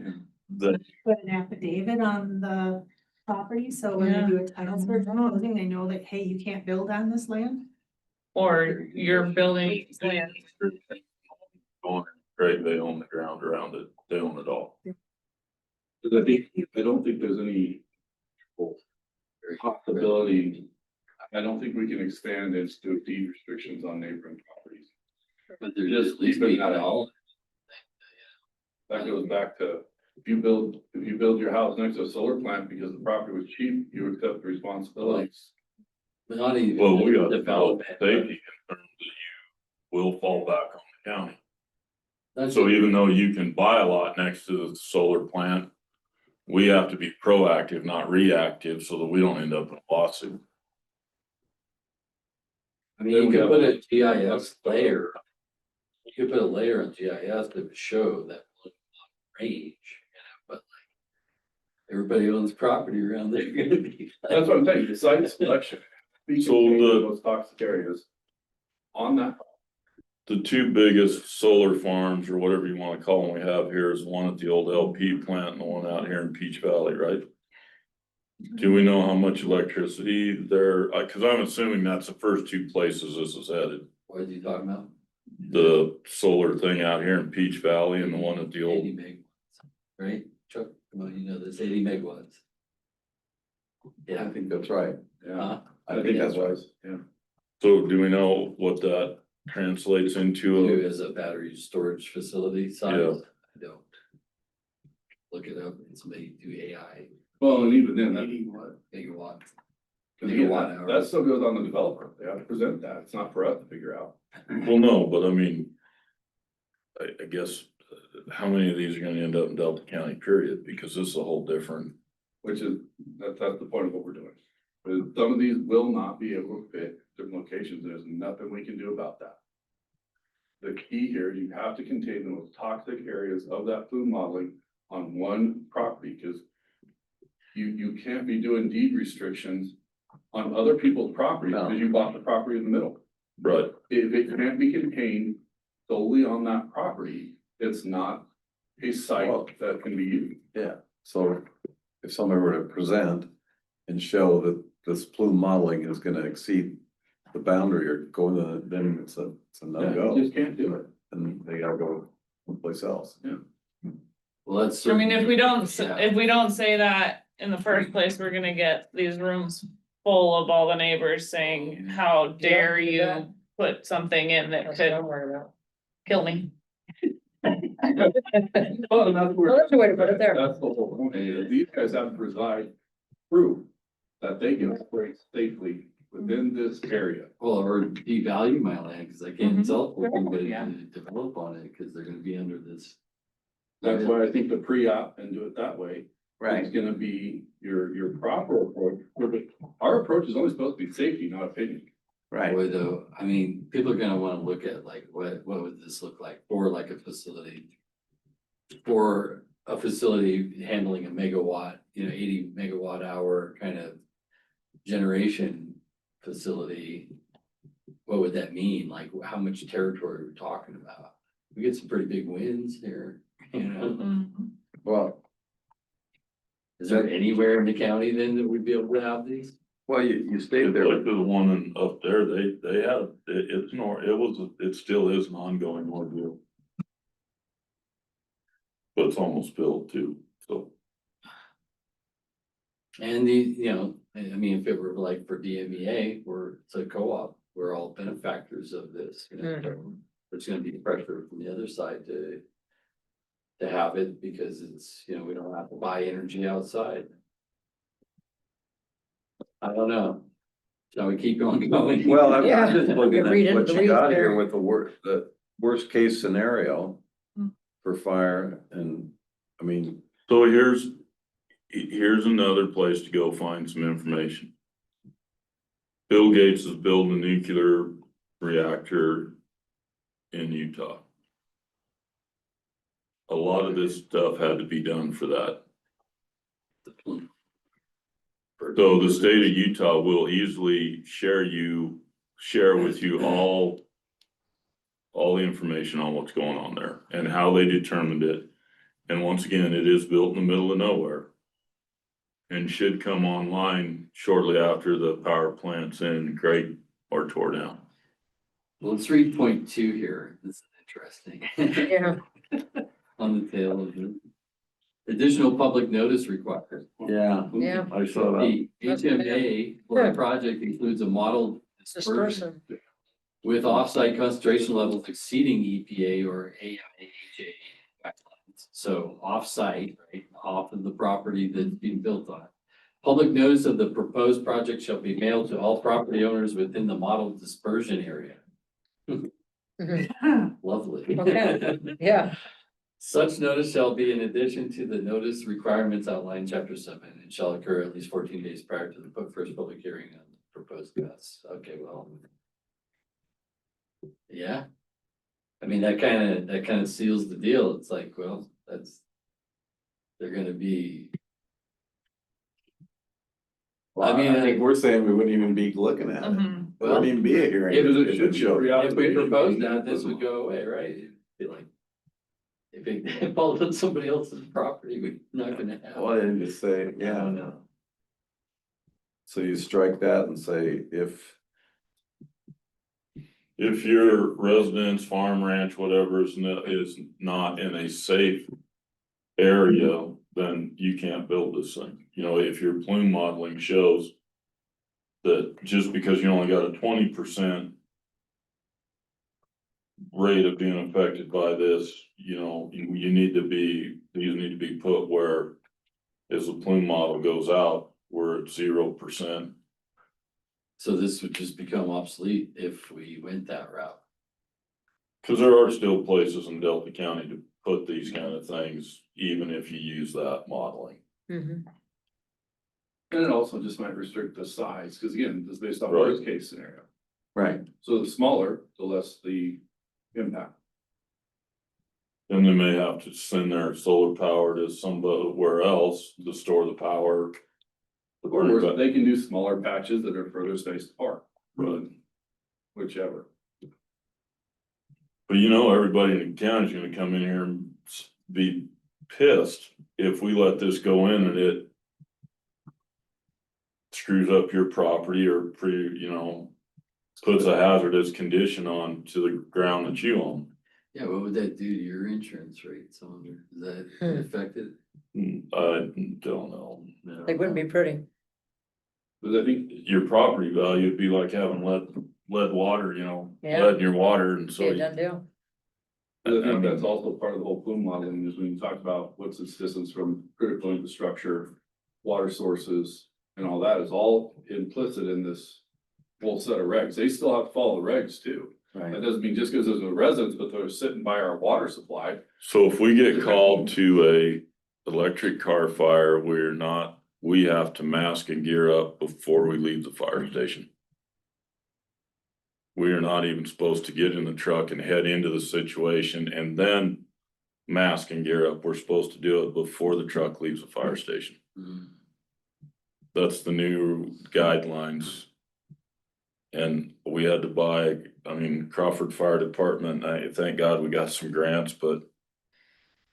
G: The,
J: Put an affidavit on the property, so when they
B: Yeah.
J: do a title search for closing, they know that, hey, you can't build on this land.
B: Or you're building land.
G: Right, they own the ground around it, they own it all.
F: Cause I don't think there's any possibility. I don't think we can expand this to deed restrictions on neighboring properties.
D: But there's
F: Just
D: at least
F: leaving
D: be
F: that all. That goes back to, if you build your house next to a solar plant because the property was cheap, you accept the responsibilities.
D: But not even.
G: Well, we got
D: development.
G: safety concerns that you will fall back on the county.
D: That's
G: So even though you can buy a lot next to the solar plant, we have to be proactive, not reactive, so that we don't end up in a lawsuit.
D: I mean, you could put a GIS layer. You could put a layer on GIS that would show that range, but like. Everybody owns property around there. Gonna be like-
F: That's what I'm saying, the site selection. We
G: So
F: can paint
G: the-
F: those toxic areas on that.
G: The two biggest solar farms, or whatever you wanna call them, we have here is the one at the old LP plant and the one out here in Peach Valley, right? Do we know how much electricity there, cause I'm assuming that's the first two places this is headed.
D: What are you talking about?
G: The solar thing out here in Peach Valley and the one at the old,
D: 80 megawatts, right? Chuck, well, you know, there's 80 megawatts.
A: I
D: Yeah.
A: think that's right.
F: Yeah,
D: Huh?
A: I think that's right.
F: yeah.
G: so do we know what that translates into?
D: You as a battery storage facility size,
G: Yeah.
D: I don't. Look it up and somebody do AI,
F: Well, and even then, that,
D: 80 what, megawatts.
F: cause again,
D: Megawatt
F: that
D: hour.
F: still goes on the developer, they have to present that, it's not for us to figure out.
G: Well, no, but I mean. I guess, how many of these are gonna end up in Delta County, period, because this is a whole different.
F: Which is, that's the point of what we're doing. But some of these will not be able to fit different locations, there's nothing we can do about that. The key here, you have to contain the most toxic areas of that plume modeling on one property, because you can't be doing deed restrictions on other people's property,
A: No.
F: because you bought the property in the middle.
G: Right.
F: If it can't be contained solely on that property, it's not a
A: Well-
F: site that can be used.
A: Yeah, so if somebody were to present and show that this plume modeling is gonna exceed the boundary or go in the, then it's a
F: Yeah,
A: no-go.
F: you just can't do it.
A: And they gotta go someplace else.
D: Well, that's.
B: I mean, if we don't,
D: Yeah.
B: if we don't say that in the first place, we're gonna get these rooms full of all the neighbors saying, how dare
C: Yeah.
B: you put something in that
C: That's what
B: could
C: I'm worried about.
B: kill me.
F: Well, and that's where.
C: Well, that's a way to put it there.
F: That's the whole point, is these guys have to provide proof that they can operate safely within this area.
D: Well, or devalue my land, cause I can't
B: Mhm.
D: sell it for anybody
B: Yeah.
D: to develop on it, cause they're gonna be under this.
F: That's why I think the pre-app and do it that way. Is gonna be your proper approach. But our approach is only supposed to be safety, not opinion.
D: Boy, though, I mean, people are gonna wanna look at like, what would this look like for like a facility? For a facility handling a megawatt, 80 megawatt hour kind of generation facility. What would that mean? Like, how much territory are we talking about? We get some pretty big wins here,
B: Mhm.
A: Well,
D: Is there anywhere in the county then that we'd be able to have these?
A: you stayed there.
G: Like the one up there, they had, it still is an ongoing ordeal. But it's almost built too, so.
D: And I mean, if it were like for DMEA, it's a co-op, we're all benefactors of this, There's gonna be pressure from the other side to have it because it's, we don't have to buy energy outside. I don't know. Shall we keep going?
A: Well, I'm
C: Yeah.
A: just looking
C: Read
A: at
C: into
A: what
C: the
A: you
C: weeds
A: got
C: there.
A: here with the worst case scenario
B: Hmm.
A: for fire and, I mean,
G: So here's another place to go find some information. Bill Gates is building a nuclear reactor in Utah. A lot of this stuff had to be done for that. So the state of Utah will easily share with you all the information on what's going on there and how they determined it. And once again, it is built in the middle of nowhere and should come online shortly after the power plant's in Great or tore down.
D: Well, let's read point 2 here. This is interesting.
C: Yeah,
D: On the tail of it. Additional public notice required.
A: Yeah,
C: yeah,
A: I saw that.
D: The
C: That's
D: HMA for a
C: Good.
D: project includes a model dispersion
C: dispersion.
D: with offsite concentration levels exceeding EPA or AIHA guidelines. So offsite, right, off of the property that's being built on. Public notice of the proposed project shall be mailed to all property owners within the model dispersion area.
C: Mhm.
D: Lovely.
C: Okay. Yeah,
D: Such notice shall be in addition to the notice requirements outlined in chapter 7 and shall occur at least 14 days prior to the first public hearing on the proposed cuts. Okay, well. Yeah. I mean, that kind of seals the deal. It's like, well, they're gonna be.
A: Well, I mean, I think we're saying we wouldn't even be looking at it.
B: Mhm.
A: It wouldn't even be a hearing.
D: If
F: Because it
A: It
F: should
A: would
F: be
A: show.
F: pre-authorization.
D: If we proposed that, this would go away, right? It'd be like. If it falls on somebody else's property, we're not gonna have.
A: Well, I didn't just say,
D: I
A: yeah,
D: don't know.
A: so you strike that and say if,
G: If your residence, farm, ranch, whatever is not in a safe area, then you can't build this thing. You know, if your plume modeling shows that just because you only got a 20% rate of being affected by this, you know, these need to be put where as the plume model goes out, we're at 0%.
D: So this would just become obsolete if we went that route.
G: Cause there are still places in Delta County to put these kind of things, even if you use that modeling.
C: mhm,
F: And it also just might restrict the size, because again, this is based on
G: Right.
F: worst case scenario.
A: right,
F: So the smaller, the less the impact.
G: Then they may have to send their solar power to somewhere else to store the power.
F: Or they can do smaller patches that are further spaced apart.
G: Right.
F: Whichever.
G: But you know, everybody in the county is gonna come in here and be pissed if we let this go in and it screws up your property or puts a hazardous condition on to the ground that you own.
D: Yeah, what would that do to your insurance rates? I wonder, is that
C: Hmm.
D: affected?
G: I don't know.
D: No.
C: they wouldn't be pretty.
F: Because I think
G: Your property value would be like having lead water,
C: Yeah.
G: lead in your water, and so.
C: Be a done deal.
F: I
G: I
F: think
G: mean-
F: that's also part of the whole plume modeling is when you talk about what's its distance from critical infrastructure, water sources, and all that is all implicit in this whole set of regs. They still have to follow the regs too. That
A: right.
F: doesn't mean just because there's a residence, but they're sitting by our water supply.
G: So if we get called to a electric car fire, we have to mask and gear up before we leave the fire station. We are not even supposed to get in the truck and head into the situation and then mask and gear up. We're supposed to do it before the truck leaves the fire station.
D: Mm.
G: That's the new guidelines. And we had to buy, Crawford Fire Department, thank God we got some grants, but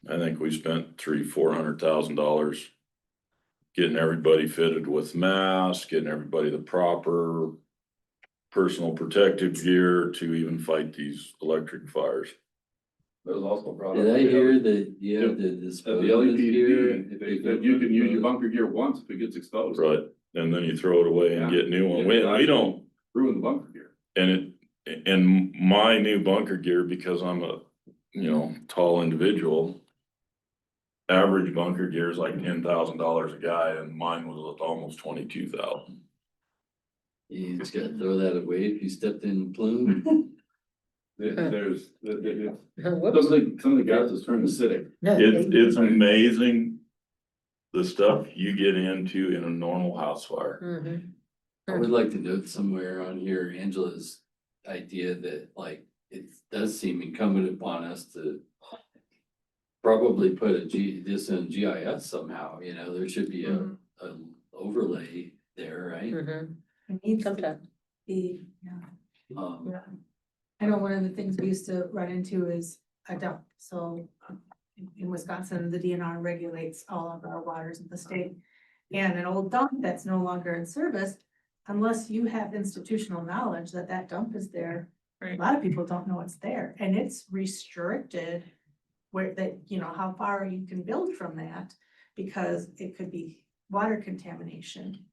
G: I think we spent $400,000 getting everybody fitted with masks, getting everybody the proper personal protective gear to even fight these electric fires.
F: That was also brought up.
D: Did I hear that you have
F: Yep.
D: the
F: At the
D: disposable gear?
F: LEPD, that you can use your bunker gear once if it gets exposed.
G: Right, and then you throw it away and
F: Yeah.
G: get new one.
F: Yeah,
G: We don't,
F: Ruin the bunker gear.
G: and my new bunker gear, because I'm a, tall individual. Average bunker gear is like $10,000 a guy, and mine was almost 22,000.
D: You just gotta throw that away if you stepped in plume.
F: There's,
C: Whoops.
F: some of the guys is turned acidic.
G: It's amazing the stuff you get into in a normal house fire.
C: Mhm.
D: I would like to note somewhere on here Angela's idea that like it does seem incumbent upon us to probably put this in GIS somehow, there should be a overlay there, right?
C: Mhm.
J: It needs to
C: Sometimes.
J: be, yeah.
D: Um,
J: I know one of the things we used to run into is a dump, so in Wisconsin, the DNR regulates all of our waters in the state. And an old dump that's no longer in service, unless you have institutional knowledge that that dump is there. A
B: Right.
J: lot of people don't know it's there, and it's restricted where that, you know, how far you can build from that, because it could be water contamination.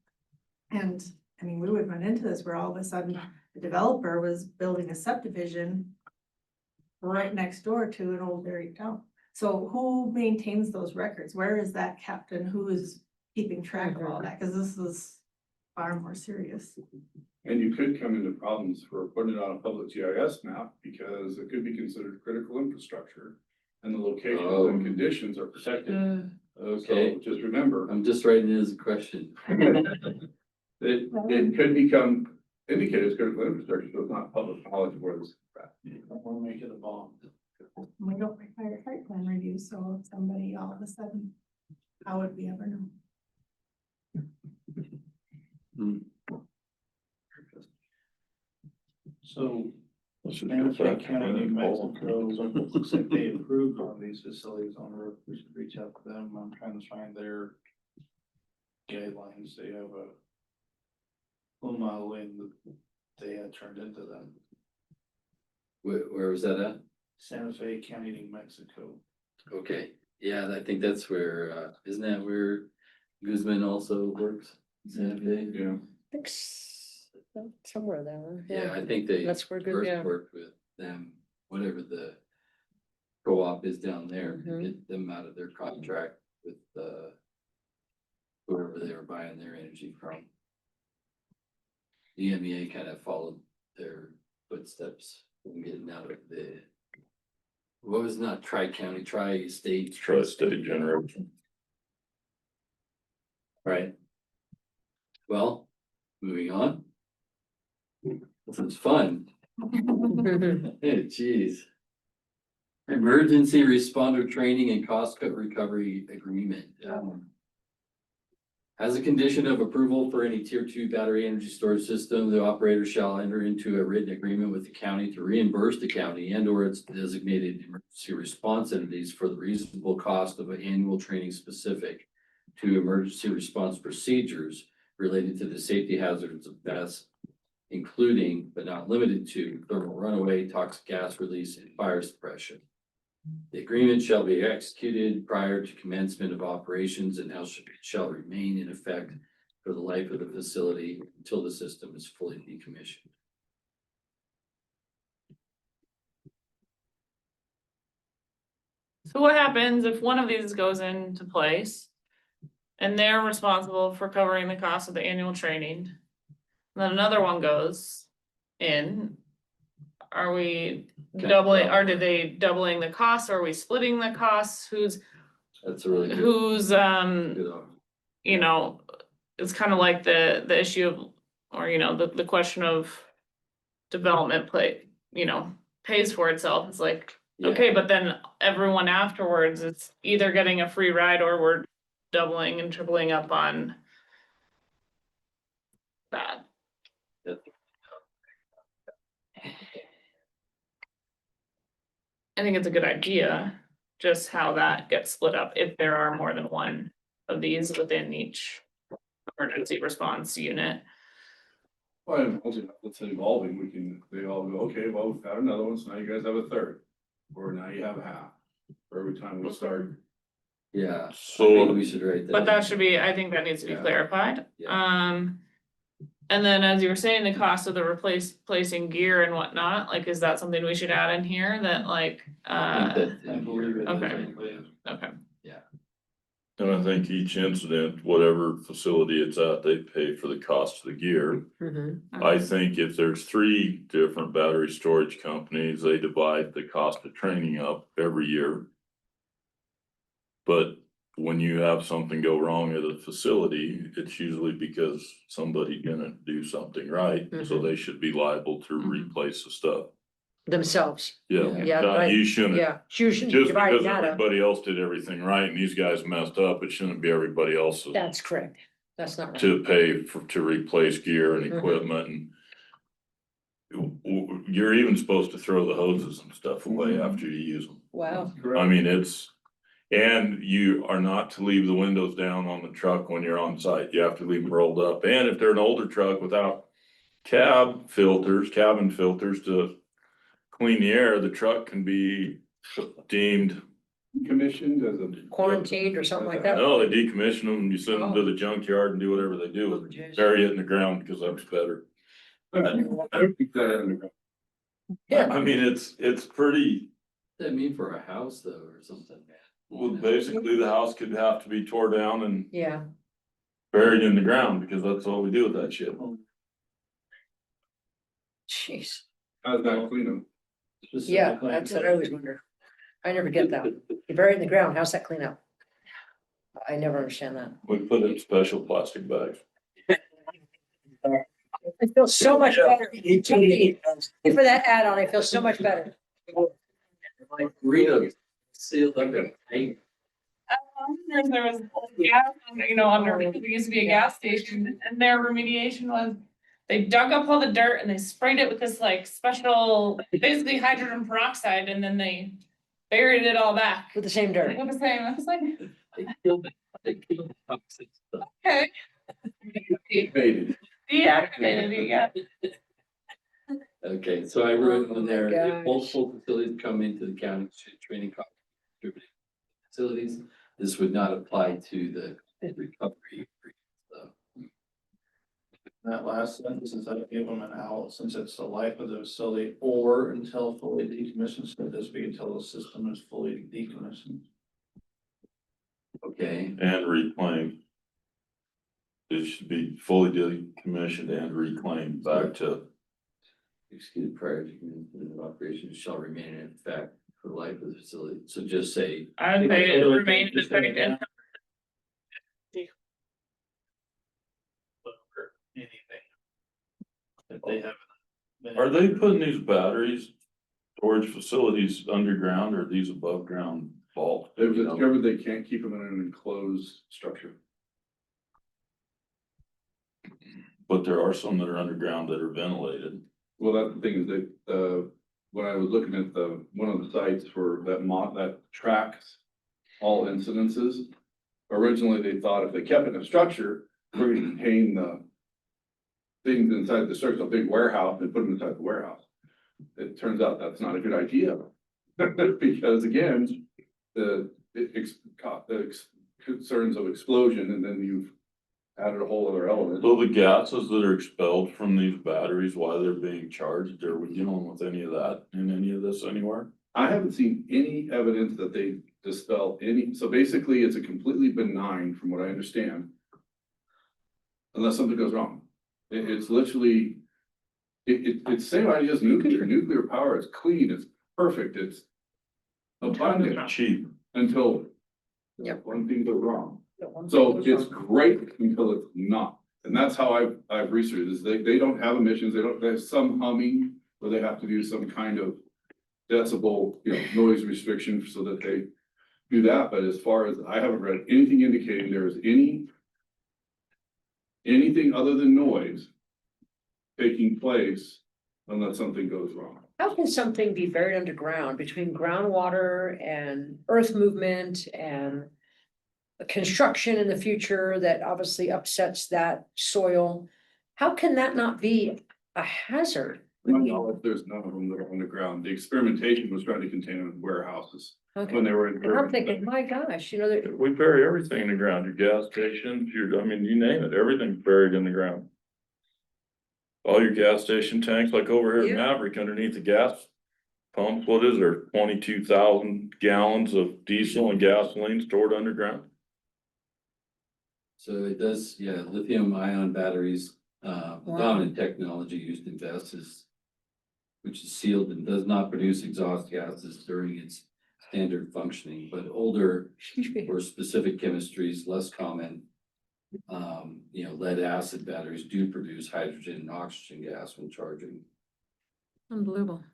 J: And, I mean, we would run into this where all of a sudden the developer was building a subdivision right next door to an old buried dump. So who maintains those records? Where is that kept, and who is keeping track of all that? Cause this is far more serious.
F: And you could come into problems for putting it on a public GIS map because it could be considered critical infrastructure. And the locations
D: Oh.
F: and conditions are protected.
D: okay,
F: So just remember,
D: I'm just writing it as a question.
F: it could become indicated as critical infrastructure, so it's not public knowledge where this.
I: Or make it a bomb.
J: We don't require site plan review, so if somebody all of a sudden, how would we ever know?
I: So
G: Let's just
I: Santa
G: go
I: Fe
G: back to
I: County, New
G: that call.
I: Mexico, looks like they approved on these facilities on roof, we should reach out to them, I'm trying to find their guidelines, they have a full modeling that they had turned into them,
D: Where was that at?
I: Santa Fe County, New Mexico.
D: Okay, yeah, I think that's where, isn't that where Guzman also works? Santa Fe?
F: Yeah.
C: Somewhere there,
D: Yeah, I think they
C: That's where good,
D: first
C: yeah.
D: worked with them, whatever the co-op is down there, to
C: Mhm.
D: get them out of their contract with, whoever they were buying their energy from. EMEA kind of followed their footsteps in getting out of the, what was not tri-county, tri-state.
G: Tri-state generation.
D: Right. Well, moving on. This is fun. Hey, geez. Emergency responder training and cost cut recovery agreement. As a condition of approval for any tier 2 battery energy storage system, the operator shall enter into a written agreement with the county to reimburse the county and or its designated emergency response entities for the reasonable cost of an annual training specific to emergency response procedures related to the safety hazards of BESS, including but not limited to thermal runaway, toxic gas release, and fire suppression. The agreement shall be executed prior to commencement of operations and shall remain in effect for the life of the facility until the system is fully decommissioned.
B: So what happens if one of these goes into place? And they're responsible for covering the cost of the annual training? And then another one goes in. Are we doubling, or did they doubling the costs? Are we splitting the costs?
D: That's a really good.
B: Who's,
D: good
B: you know, it's kind of like the issue of, or, you know, the question of development pays for itself. It's like,
D: yeah.
B: okay, but then everyone afterwards, it's either getting a free ride or we're doubling and tripling up on that. I think it's a good idea, just how that gets split up if there are more than one of these within each emergency response unit.
F: Well, and also, it's evolving, they all go, okay, well, we've got another one, so now you guys have a third, or now you have a half, for every time we start.
D: Yeah, I
G: So
D: think we should write that.
B: But that should be, I think that needs to be
F: Yeah.
B: clarified.
D: Yeah.
B: And then as you were saying, the cost of the replacing gear and whatnot, like, is that something we should add in here that like,
D: I think that-
I: I believe it is.
B: okay. okay.
G: and I think each incident, whatever facility it's at, they pay for the cost of the gear.
C: Mhm.
G: I think if there's 3 different battery storage companies, they divide the cost of training up every year. But when you have something go wrong at a facility, it's usually because somebody didn't do something right, so
C: Mhm.
G: they should be liable to
B: Mhm.
G: replace the stuff.
C: Themselves,
G: Yeah,
C: Yeah,
G: Now,
C: right.
G: you shouldn't,
C: yeah, you shouldn't
G: just
C: divide
G: because
C: that up.
G: everybody else did everything right and these guys messed up, it shouldn't be everybody else's.
C: That's correct, That's not right.
G: to pay for, to replace gear and
C: Mhm.
G: equipment and. You're even supposed to throw the hoses and stuff away after you use them.
C: Wow.
G: I mean, and you are not to leave the windows down on the truck when you're on site. You have to leave them rolled up. And if they're an older truck without cabin filters to clean the air, the truck can be deemed,
F: Commissioned as a.
C: Quarantined or something like that?
G: no, they decommission them, you send them to the junkyard and do whatever they do with it. Bury it in the ground because that's better.
F: I don't think that.
C: Yeah.
G: I mean, it's pretty,
D: What does that mean for a house though, or something, man?
G: well, basically the house could have to be tore down and
C: Yeah,
G: buried in the ground because that's all we do with that shit.
C: jeez.
F: How's that clean
C: Yeah,
I: Specifically,
C: that's what I always wonder. I never get that. You bury it in the ground, how's that clean up? I never understand that.
G: We put it in special plastic bags.
C: I feel so much better. Thank you for that add-on, I feel so much better.
D: Like Rita sealed up in paint.
B: There was gas, you know, under, there used to be a gas station and their remediation was. They dug up all the dirt and they sprayed it with this like special, basically hydrogen peroxide, and then they buried it all back.
C: With the same dirt.
B: With the same, I was like,
D: They killed the toxic stuff.
B: okay.
F: Faded.
B: Deactivated it, yeah.
D: Okay, so I wrote on there,
C: gosh.
D: if multiple facilities come into the county training distributing facilities, this would not apply to the recovery. So,
I: that last sentence is that give them an out since it's the life of the facility or until fully decommissioned, so this be until the system is fully decommissioned.
D: okay,
G: And reclaimed. It should be fully decommissioned and reclaimed back to,
D: executed prior to commencement of operations shall remain in effect for the life of the facility. So just say,
B: I would say it remained in effect and
I: Or anything. If they have.
G: are they putting these batteries, storage facilities underground or are these above ground vault?
F: They've
G: You know?
F: discovered they can't keep them in an enclosed structure.
G: But there are some that are underground that are ventilated.
F: Well, that's the thing is that, when I was looking at one of the sites for that tracks all incidences. Originally, they thought if they kept it in a structure, we're gonna contain the things inside the structure, a big warehouse, and put them inside the warehouse. It turns out that's not a good idea. Because again, the concerns of explosion, and then you've added a whole other element.
G: So the gases that are expelled from these batteries while they're being charged, are we dealing with any of that in any of this anywhere?
F: I haven't seen any evidence that they dispel any, so basically it's a completely benign, from what I understand. Unless something goes wrong. It's literally, it's same idea as nuclear power, it's clean, it's perfect, it's abundant
G: Cheap.
F: until
C: Yep.
F: one thing goes wrong. So it's great until it's not. And that's how I've researched is they don't have emissions, there's some humming where they have to do some kind of decibel, noise restriction so that they do that. But as far as I haven't read anything indicating there is anything other than noise taking place unless something goes wrong.
C: How can something be buried underground between groundwater and earth movement and construction in the future that obviously upsets that soil? How can that not be a hazard?
F: To my knowledge, there's none of them that are underground. The experimentation was trying to contain them in warehouses
C: Okay,
F: when they were in.
C: and I'm thinking, my gosh,
G: We bury everything in the ground, your gas stations, I mean, you name it, everything's buried in the ground. All your gas station tanks, like over here at
C: Yeah.
G: Maverick underneath the gas pumps, what is there, 22,000 gallons of diesel and gasoline stored underground?
D: so it does, yeah, lithium ion batteries, dominant technology used in BESS is. Which is sealed and does not produce exhaust gases during its standard functioning, but older or specific chemistries, less common. Lead acid batteries do produce hydrogen and oxygen gas when charging.
C: Unbelievable.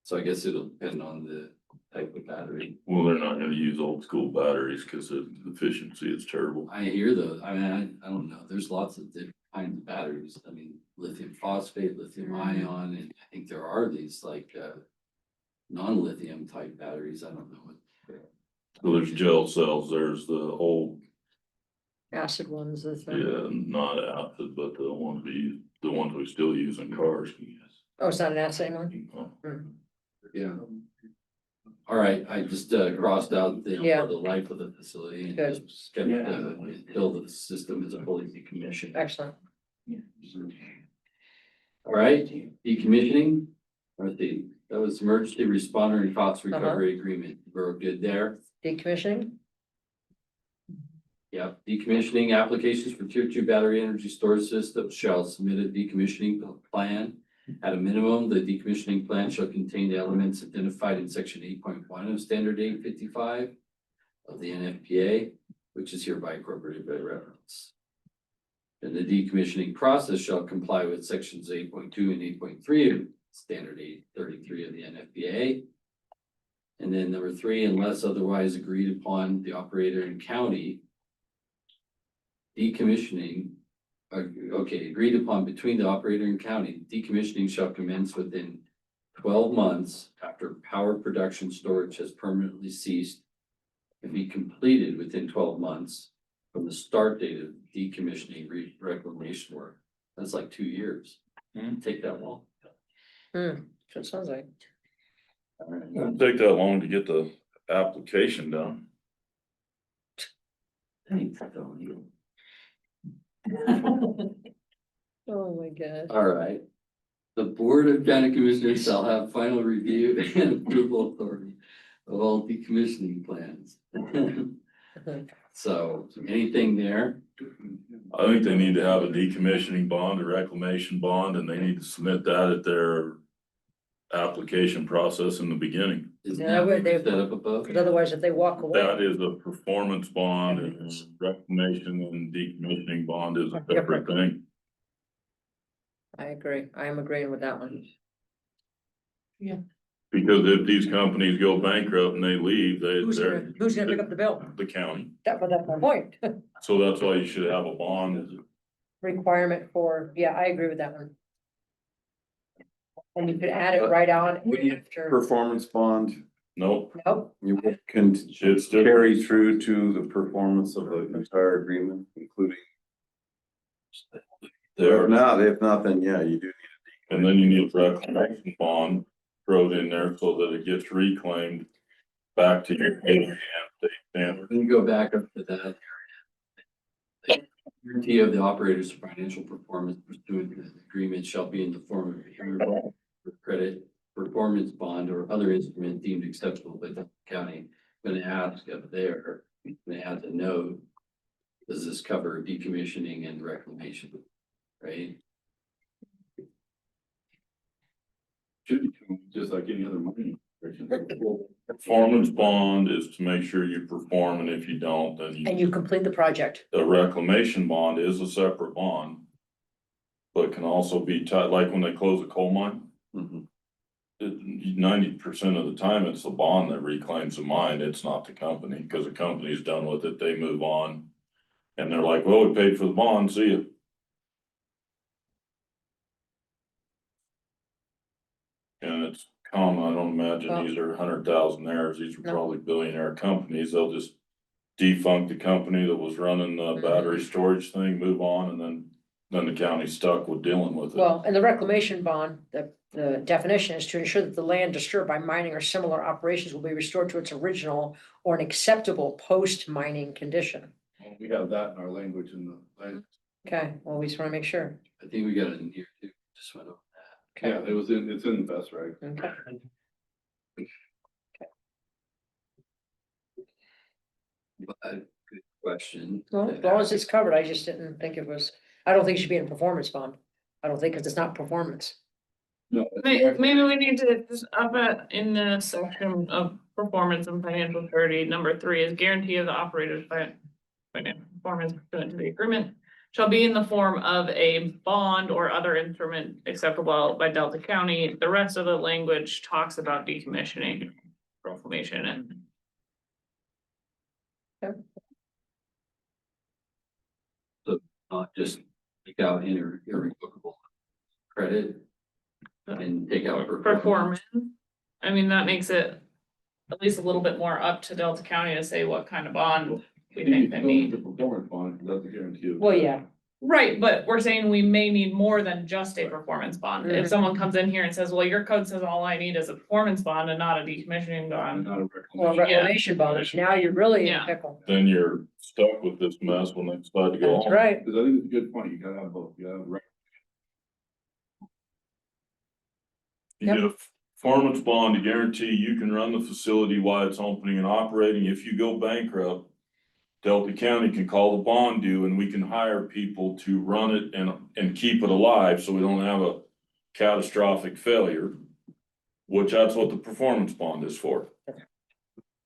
D: So I guess it'll depend on the type of battery.
G: Well, they're not gonna use old school batteries because the efficiency is terrible.
D: I hear those, I mean, I don't know, there's lots of different kinds of batteries, I mean, lithium phosphate, lithium ion, and I think there are these like, non-lithium type batteries, I don't know what.
G: So there's gel cells, there's the old,
C: Acid ones, that's.
G: yeah, not acid, but the ones we still use in cars.
C: Oh, it's not an acid anymore?
D: Yeah. All right, I just crossed out the,
C: Yeah.
D: the life of the facility and
C: Good.
D: just kept, until the system is fully decommissioned.
C: Excellent.
D: All right, decommissioning, let's see, that was emergency responder and cost recovery agreement, we're good there.
C: Decommissioning?
D: Yep, decommissioning applications for tier 2 battery energy storage systems shall submit a decommissioning plan. At a minimum, the decommissioning plan shall contain the elements identified in section 8.1 of standard 855 of the NFPA, which is hereby incorporated by reference. And the decommissioning process shall comply with sections 8.2 and 8.3 of standard 833 of the NFPA. And then number 3, unless otherwise agreed upon, the operator and county decommissioning, agreed upon between the operator and county, decommissioning shall commence within 12 months after power production storage has permanently ceased and be completed within 12 months from the start date of decommissioning reclamation work. That's like 2 years. Take that long.
C: So it sounds like.
D: All right.
G: It won't take that long to get the application done.
D: Thanks, Tony.
C: Oh, my gosh.
D: All right. The Board of County Commissioners shall have final review and approval authority of all decommissioning plans. So anything there?
G: I think they need to have a decommissioning bond, a reclamation bond, and they need to submit that at their application process in the beginning.
D: Isn't
C: Yeah,
D: that
C: would
D: what
C: they-
D: you set up above?
C: Because otherwise, if they walk away.
G: That is a performance bond, and reclamation and decommissioning bond is a separate thing.
C: I agree. I am agreeing with that one.
G: Because if these companies go bankrupt and they leave,
C: Who's gonna pick up the bill?
G: the county.
C: That's my point.
G: So that's why you should have a bond.
C: Requirement for, yeah, I agree with that one. And you could add it right on after.
A: Performance bond,
G: Nope,
C: Nope,
G: Mm-hmm.
A: you can
G: it's different.
A: carry through to the performance of the entire agreement, including.
G: There,
A: If not, then yeah, you do.
G: and then you need a reclamation bond thrown in there so that it gets reclaimed back to your state standard.
D: We can go back up to that. The guarantee of the operator's financial performance pursuant to the agreement shall be in the form of a revolving credit, performance bond, or other instrument deemed acceptable by the county. I'm gonna ask up there, they have to note, does this cover decommissioning and reclamation, right?
F: Should be just like any other money.
G: Performance bond is to make sure you perform, and if you don't, then
C: and you complete the project.
G: the reclamation bond is a separate bond. But can also be tied, like when they close a coal mine,
A: Mhm.
G: 90% of the time, it's the bond that reclaims the mine, it's not the company, because the company's done with it, they move on. And they're like, well, we paid for the bond, see you. And it's common, I don't imagine these are 100,000aires, these are
C: No.
G: probably billionaire companies, they'll just defunct the company that was running the battery storage thing, move on, and then the county's stuck with dealing with it.
C: Well, and the reclamation bond, the definition is to ensure that the land disturbed by mining or similar operations will be restored to its original or an acceptable post-mining condition.
F: We have that in our language in the,
C: Okay, well, we just want to make sure.
D: I think we got it in here too, just went over that.
F: yeah, it was it's in the best, right?
C: Okay.
D: But good question.
C: Well, as long as it's covered, I just didn't think it was, I don't think it should be in a performance bond. I don't think, because it's not performance.
F: No.
B: Maybe we need to just up it in the section of performance and financial surety. Number 3 is guarantee of the operator's financial performance pursuant to the agreement shall be in the form of a bond or other instrument acceptable by Delta County. The rest of the language talks about decommissioning. reclamation and.
D: Just take out irrevocable credit and take out performance.
B: Performance. I mean, that makes it at least a little bit more up to Delta County to say what kind of bond we think they
F: The
B: need.
F: performance bond, that's a guarantee.
C: Well, yeah,
B: Right, but we're saying we may need more than just a performance bond. If
C: Mhm.
B: someone comes in here and says, well, your code says all I need is a performance bond and not a decommissioning bond.
F: Not a
C: well,
F: reclamation.
C: reclamation bonds, now you're really in a
B: Yeah.
C: pickle.
G: Then you're stuck with this mess when they decide to go
C: That's
G: home.
C: right.
F: Cause I think it's a good point, you gotta have both, you gotta have
G: You get a performance bond to guarantee you can run the facility while it's opening and operating. If you go bankrupt, Delta County can call the bond due and we can hire people to run it and keep it alive, so we don't have a catastrophic failure. Which that's what the performance bond is for.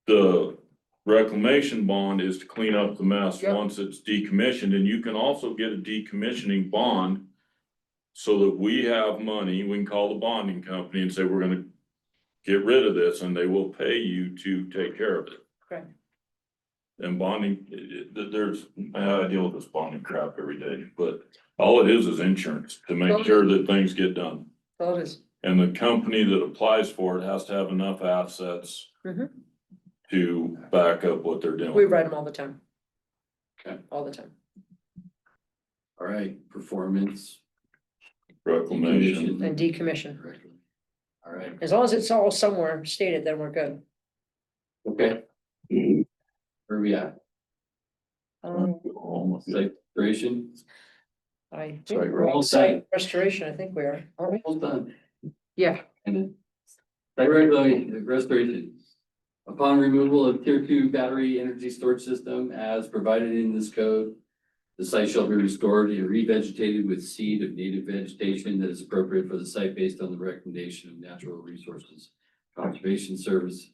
G: The reclamation bond is to clean up the mess
C: Yep.
G: once it's decommissioned, and you can also get a decommissioning bond. So that we have money, we can call the bonding company and say, we're gonna get rid of this, and they will pay you to take care of it.
C: Correct.
G: And bonding, I deal with this bonding crap every day, but all it is insurance to make sure that things get done.
C: Well, it is.
G: And the company that applies for it has to have enough assets
C: Mhm.
G: to back up what they're
C: We
G: doing.
C: write them all the time.
D: Okay.
C: All the time.
D: All right, performance.
G: Reclamation.
C: And decommission.
D: All right,
C: As long as it's all somewhere stated, then we're good.
D: okay. Where we at?
G: Almost.
D: Site restoration,
C: I think
D: Sorry,
C: we're
D: we're
C: all
D: all
C: site
D: set.
C: restoration, I think we are, aren't we?
D: all done.
C: Yeah,
D: And then site restoration. Upon removal of tier 2 battery energy storage system as provided in this code, the site shall be restored and revegetated with seed of native vegetation that is appropriate for the site based on the recommendation of Natural Resources Conservation Service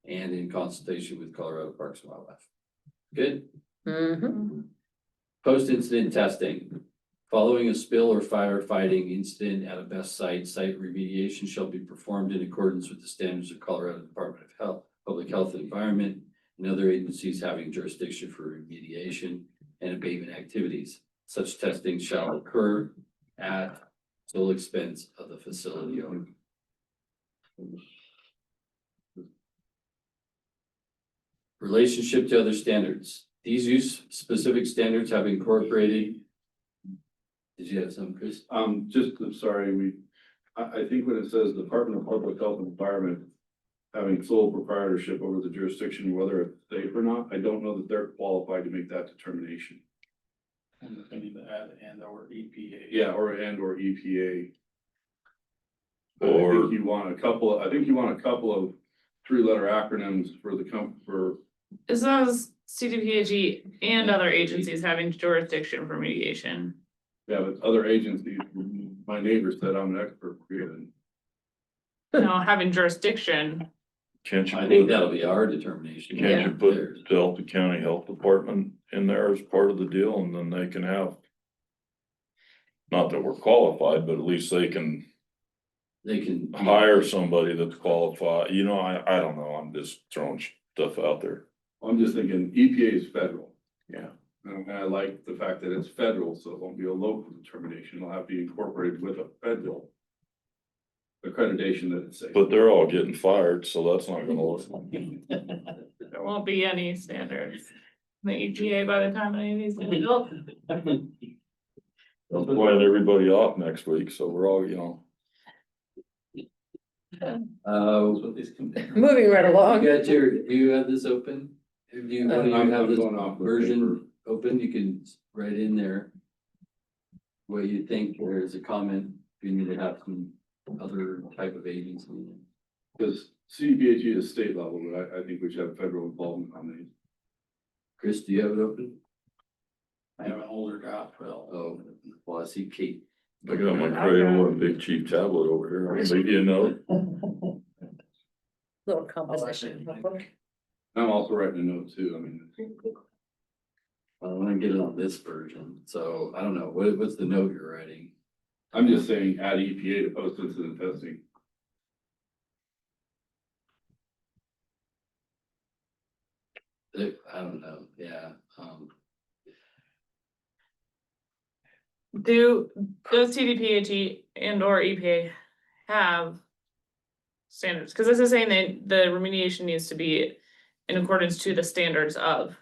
D: and in consultation with Colorado Parks and Wildlife. Good.
C: mm-hmm,
D: Post-incident testing. Following a spill or firefighting incident at a best site, site remediation shall be performed in accordance with the standards of Colorado Department of Health, Public Health and Environment, and other agencies having jurisdiction for remediation and abatement activities. Such testing shall occur at sole expense of the facility owner. Relationship to other standards. These use specific standards have incorporated. Did you have some, Chris?
F: I'm sorry, I think when it says Department of Public Health and Environment having sole proprietorship over the jurisdiction, whether it's safe or not, I don't know that they're qualified to make that determination.
I: And if we need to add and or EPA.
F: Yeah, or EPA. I
G: Or-
F: think you want a couple of three-letter acronyms for for,
B: It says CDPHE and other agencies having jurisdiction for mediation.
F: yeah, but other agencies, my neighbor said I'm an expert for it.
B: No, having jurisdiction.
G: Can't you
D: I think
G: put,
D: that'll be our determination.
G: can't you
D: Theirs.
G: put Delta County Health Department in there as part of the deal, and then they can have. Not that we're qualified, but at least they can
D: They can.
G: hire somebody that's qualified, you know, I don't know, I'm just throwing stuff out there.
F: I'm just thinking EPA is federal.
G: Yeah.
F: And I like the fact that it's federal, so it won't be a local determination. It'll have to be incorporated with a federal accreditation that it's safe.
G: But they're all getting fired, so that's not gonna work.
B: There won't be any standards. The EPA by the time any of these get built.
G: I'm laying everybody off next week, so we're all, you know.
D: What these come down.
C: moving right along.
D: Yeah, Jared, do you have this open? Do you, when you
F: I'm
D: have this
F: going off with
D: version open, you can write in there. What you think, or as a comment, you need to have some other type of agency.
F: Because CDPHE is state level, but I think we should have federal involvement on these.
D: Chris, do you have it open?
I: I have an older draft,
D: Oh, well, I see Kate.
G: I got my Crayola and Big Chief tablet over here, I'll leave you a note.
C: Little composition.
F: I'm also writing a note too, I mean.
D: I want to get it on this version, so I don't know, what's the note you're writing?
F: I'm just saying add EPA to post incident testing.
D: I don't know, yeah,
B: Does TDPHE and or EPA have standards? Cause this is saying that the remediation needs to be in accordance to the standards of,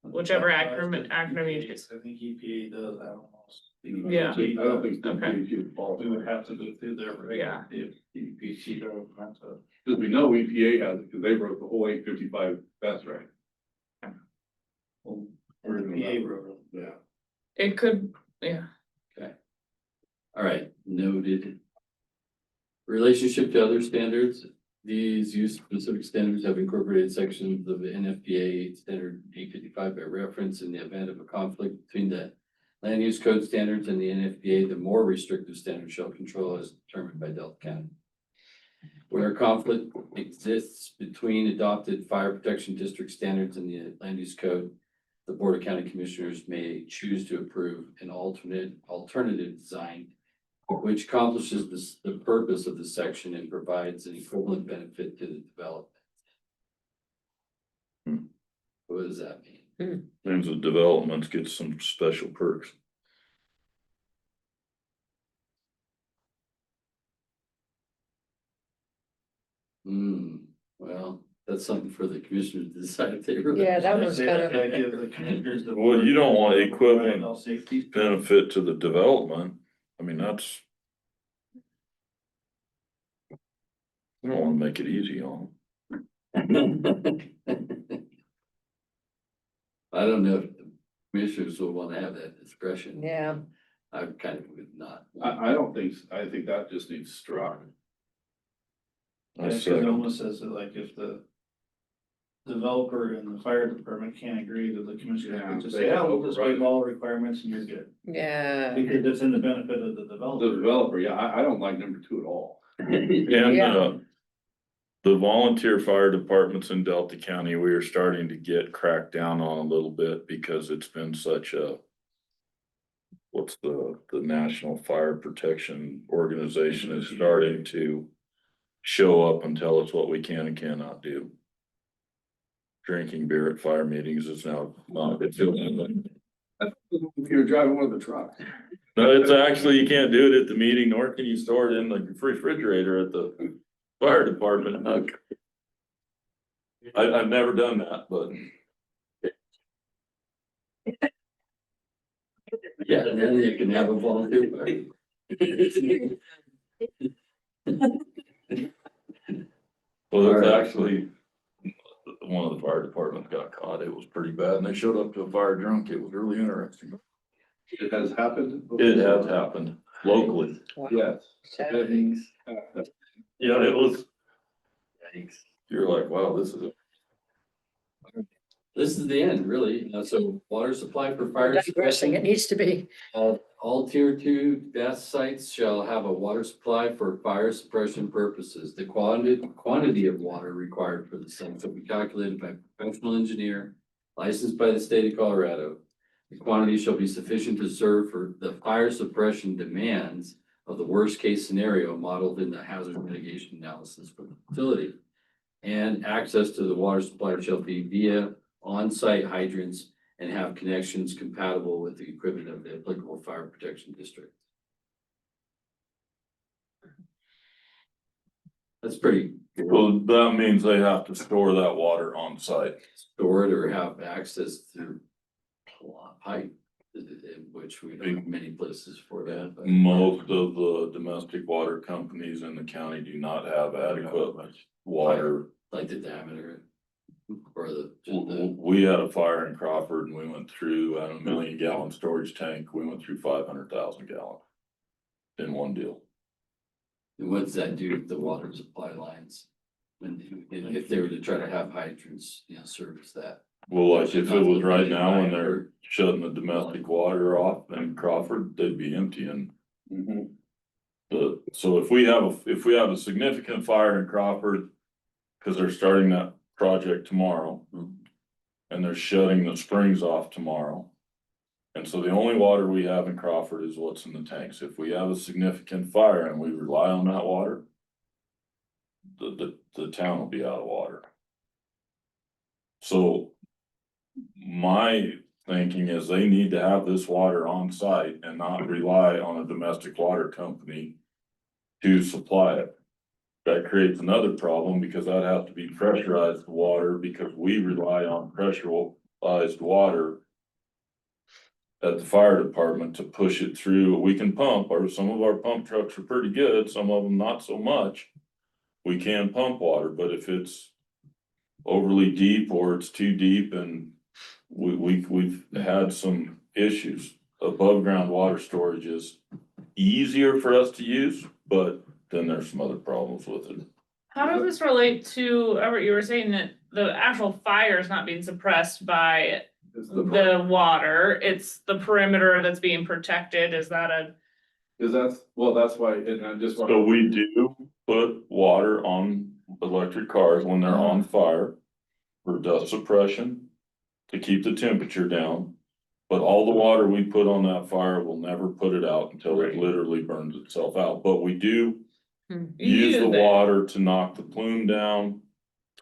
B: whichever acronym you choose.
I: I think EPA does, I don't know.
B: Yeah.
F: I don't think
B: Okay.
F: DPH falls.
I: We would have to go through their.
B: Yeah.
I: If DPC don't have to.
F: Cause we know EPA has it, cause they wrote the whole 855 best right.
I: Well, or EPA wrote it.
F: Yeah.
B: It could, yeah.
D: all right, noted. Relationship to other standards, these use-specific standards have incorporated sections of the NFPA standard 855 by reference. In the event of a conflict between the land use code standards and the NFPA, the more restrictive standard shall control as determined by Delta County. Where conflict exists between adopted fire protection district standards and the land use code, the Board of County Commissioners may choose to approve an alternative design which accomplishes the purpose of the section and provides an equivalent benefit to the development. What does that mean?
G: Means the developments get some special perks.
D: Well, that's something for the commissioners to decide if they really.
C: Yeah, that one's
I: Say
C: kind
I: that
C: of,
I: give the commissioners the-
G: Well, you don't want equivalent
I: All safety.
G: benefit to the development. I mean, that's. We don't wanna make it easy on them.
D: I don't know if the commissioners will want to have that discretion.
C: yeah,
D: I kind of would not.
F: I don't think, I think that just needs struck.
G: I
I: Because it
G: second.
I: almost says that like if the developer and the fire department can't agree, that the commissioner
F: Yeah,
I: can just
F: they
I: say,
F: can
I: oh, we'll just waive
F: override it.
I: all requirements and you're good.
C: yeah.
I: Because it's in the benefit of the
F: The
I: developer.
F: developer, yeah, I don't like number 2 at all.
G: And,
C: Yeah.
G: the volunteer fire departments in Delta County, we are starting to get cracked down on a little bit because it's been such a. What's the National Fire Protection Organization is starting to show up and tell us what we can and cannot do. Drinking beer at fire meetings is now not a big deal.
F: If you're driving one of the trucks.
G: No, it's actually, you can't do it at the meeting, nor can you store it in the refrigerator at the fire department. I've never done that, but
D: Yeah, and then you can have a volunteer party.
G: well, it's actually. One of the fire departments got caught. It was pretty bad and they showed up to a fire drunk. It was really interesting.
F: It has happened.
G: It has happened locally.
C: Wow.
F: Yes.
D: Thanks.
G: Yeah, it was,
D: Thanks.
G: you're like, wow, this is a.
D: This is the end, really. So water supply for fire
C: Digressing, it
D: suppression.
C: needs to be.
D: All tier 2 gas sites shall have a water supply for fire suppression purposes. The quantity of water required for the site will be calculated by a professional engineer licensed by the state of Colorado. The quantity shall be sufficient to serve for the fire suppression demands of the worst case scenario modeled in the hazard mitigation analysis for the facility. And access to the water supply shall be via on-site hydrants and have connections compatible with the equipment of the applicable fire protection district. That's pretty good.
G: Well, that means they have to store that water on site.
D: Store it or have access to pipe, which we don't have many places for that. but-
G: Most of the domestic water companies in the county do not have adequate water.
D: Like the diameter or the.
G: We had a fire in Crawford and we went through, a 1 million gallon storage tank. We went through 500,000 gallons. In one deal.
D: And what does that do to the water supply lines? If they were to try to have hydrants, service that.
G: Well, like if it was right now when they're shutting the domestic water off in Crawford, they'd be emptying. So if we have a significant fire in Crawford. Cause they're starting that project tomorrow. And they're shutting the springs off tomorrow. And so the only water we have in Crawford is what's in the tanks. If we have a significant fire and we rely on that water. The town will be out of water. So my thinking is they need to have this water on site and not rely on a domestic water company to supply it. That creates another problem because that has to be pressurized water because we rely on pressurized water at the fire department to push it through. We can pump, or some of our pump trucks are pretty good, some of them not so much. We can pump water, but if it's overly deep or it's too deep and we've had some issues. Above ground water storage is easier for us to use, but then there's some other problems with it.
B: How does this relate to, Everett, you were saying that the actual fire is not being suppressed by
F: Is
B: the water, it's the perimeter that's being protected, is that a?
F: Is that's, well, that's why, and I just want.
G: So we do put water on electric cars when they're on fire for dust suppression to keep the temperature down. But all the water we put on that fire will never put it out until it literally burns itself out. But we do use the water to knock the plume down,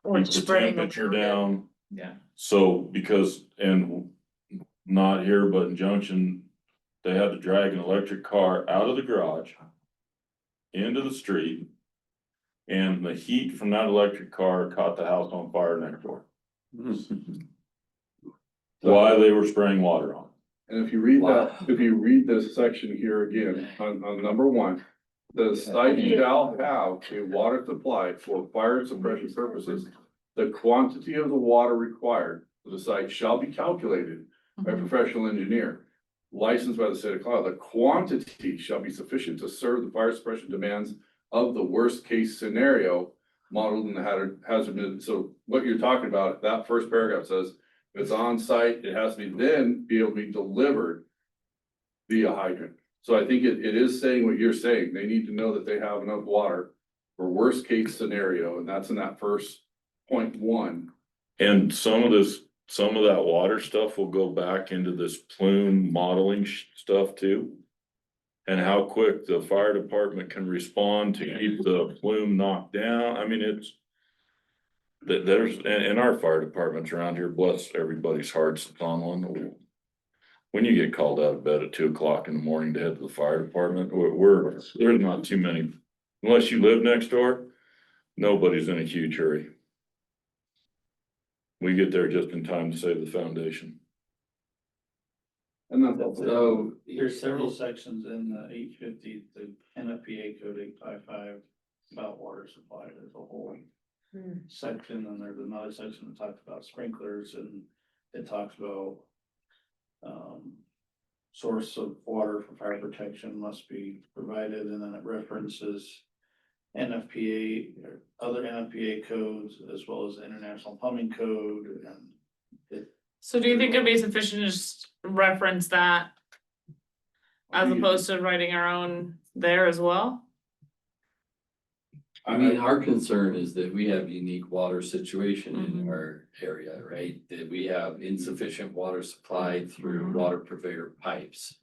B: Or
G: keep the
B: spreading
G: temperature
B: over it.
G: down.
B: Yeah.
G: So because, and not here, but in Junction, they had to drag an electric car out of the garage into the street. And the heat from that electric car caught the house on fire next door. Why they were spraying water on.
F: And if you read that, if you read this section here again, on number one, the site shall have a water supply for fire suppression purposes. The quantity of the water required for the site shall be calculated by a professional engineer licensed by the state of Colorado. The quantity shall be sufficient to serve the fire suppression demands of the worst case scenario modeled in the hazard. So what you're talking about, that first paragraph says, if it's on site, it has to be then be able to be delivered via hydrant. So I think it is saying what you're saying. They need to know that they have enough water for worst case scenario, and that's in that first point one.
G: And some of that water stuff will go back into this plume modeling stuff too. And how quick the fire department can respond to keep the plume knocked down. I mean, it's. There's, and our fire departments around here, bless everybody's hearts that's on one. When you get called out of bed at 2 o'clock in the morning to head to the fire department, there's not too many. Unless you live next door, nobody's in a huge hurry. We get there just in time to save the foundation.
F: And that's
D: So
I: There's several sections in the 850, the NFPA code 855 about water supply. There's a whole section, and there's another section that talks about sprinklers, and it talks about source of water for fire protection must be provided, and then it references NFPA or other NFPA codes as well as the International Plumbing Code, and
B: So do you think it'd be sufficient to just reference that? As opposed to writing our own there as well?
D: I mean, our concern is that we have unique water situation in our area, right? That we have insufficient water supply through water purveyor pipes.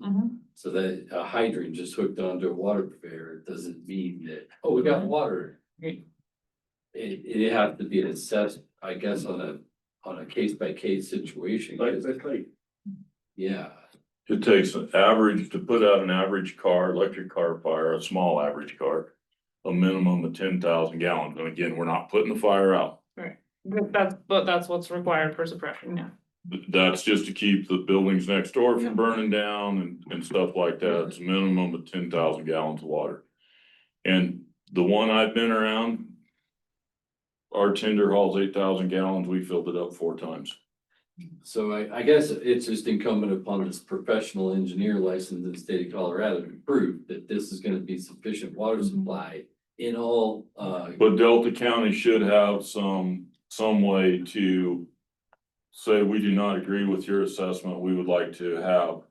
D: So that a hydrant just hooked onto a water purveyor doesn't mean that, oh, we got water. It has to be assessed, I guess, on a case by case situation. Yeah.
G: It takes an average to put out an average car, electric car fire, a small average car. A minimum of 10,000 gallons, and again, we're not putting the fire out.
B: But that's what's required for suppression, yeah.
G: That's just to keep the buildings next door from burning down and stuff like that. It's a minimum of 10,000 gallons of water. And the one I've been around, our tender hauls 8,000 gallons, we filled it up 4 times.
D: So I guess it's just incumbent upon this professional engineer license in the state of Colorado to prove that this is gonna be sufficient water supply in all,
G: But Delta County should have some way to say, we do not agree with your assessment, we would like to have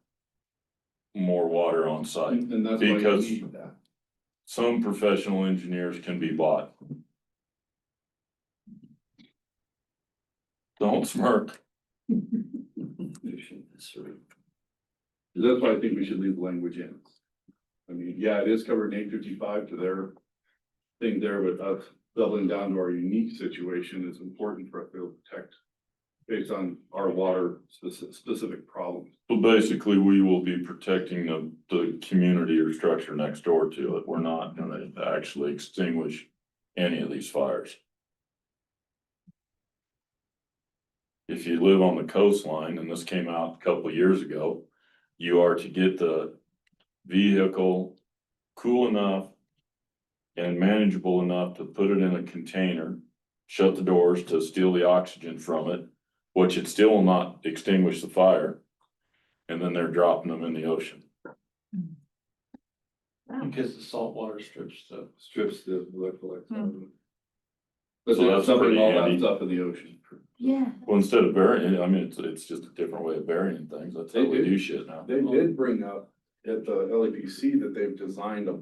G: more water on site.
F: And that's why you
G: Because
F: need that.
G: some professional engineers can be bought. Don't smirk.
F: That's why I think we should leave the language in. I mean, yeah, it is covered in 855 to their thing there, but us doubling down to our unique situation is important for us to be able to protect based on our water specific problems.
G: So basically, we will be protecting the community or structure next door to it. We're not gonna actually extinguish any of these fires. If you live on the coastline, and this came out a couple of years ago, you are to get the vehicle cool enough and manageable enough to put it in a container, shut the doors to steal the oxygen from it, which it still will not extinguish the fire. And then they're dropping them in the ocean.
I: Because the salt water strips
F: The electrolytes.
B: Hmm.
F: But
G: So
F: they're
G: that's
F: dumping
G: pretty
F: all that
G: handy.
F: stuff in the ocean.
E: Yeah.
G: Well, instead of burying it, I mean, it's just a different way of burying things. That's how we do shit now.
F: They did bring up at the LEPC that they've designed a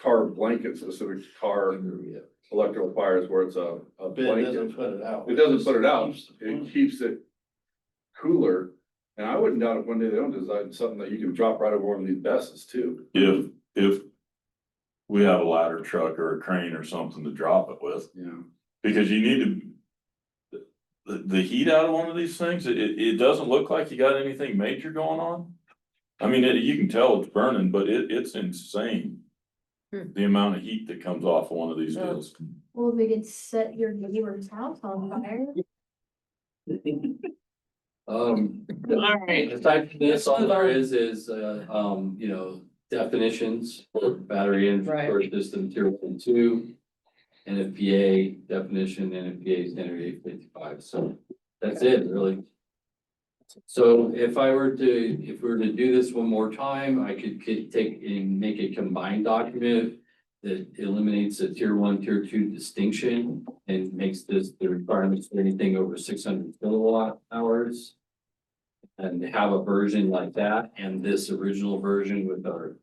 F: car blanket specific to car
D: Yeah.
F: electrical fires where it's a
I: But it doesn't
F: blanket.
I: put it out.
F: It doesn't put it out,
I: Keeps the
F: it
I: flame.
F: keeps it cooler. And I wouldn't doubt if one day they don't design something that you can drop right over one of these vests too.
G: If we have a ladder truck or a crane or something to drop it with,
F: Yeah.
G: because you need to. The heat out of one of these things, it doesn't look like you got anything major going on. I mean, you can tell it's burning, but it's insane.
C: Hmm.
G: The amount of heat that comes off of one of these
C: Yeah.
G: deals.
E: Well, we could set your neighbor's house on fire.
B: All right.
D: Aside from this, all there is, you know, definitions for battery and
C: Right.
D: storage system tier 1 and 2. NFPA definition, NFPA standard 855, so that's it, really. So if we were to do this one more time, I could take and make a combined document that eliminates the tier 1, tier 2 distinction and makes this the requirements for anything over 600 kilowatt hours. And have a version like that and this original version with our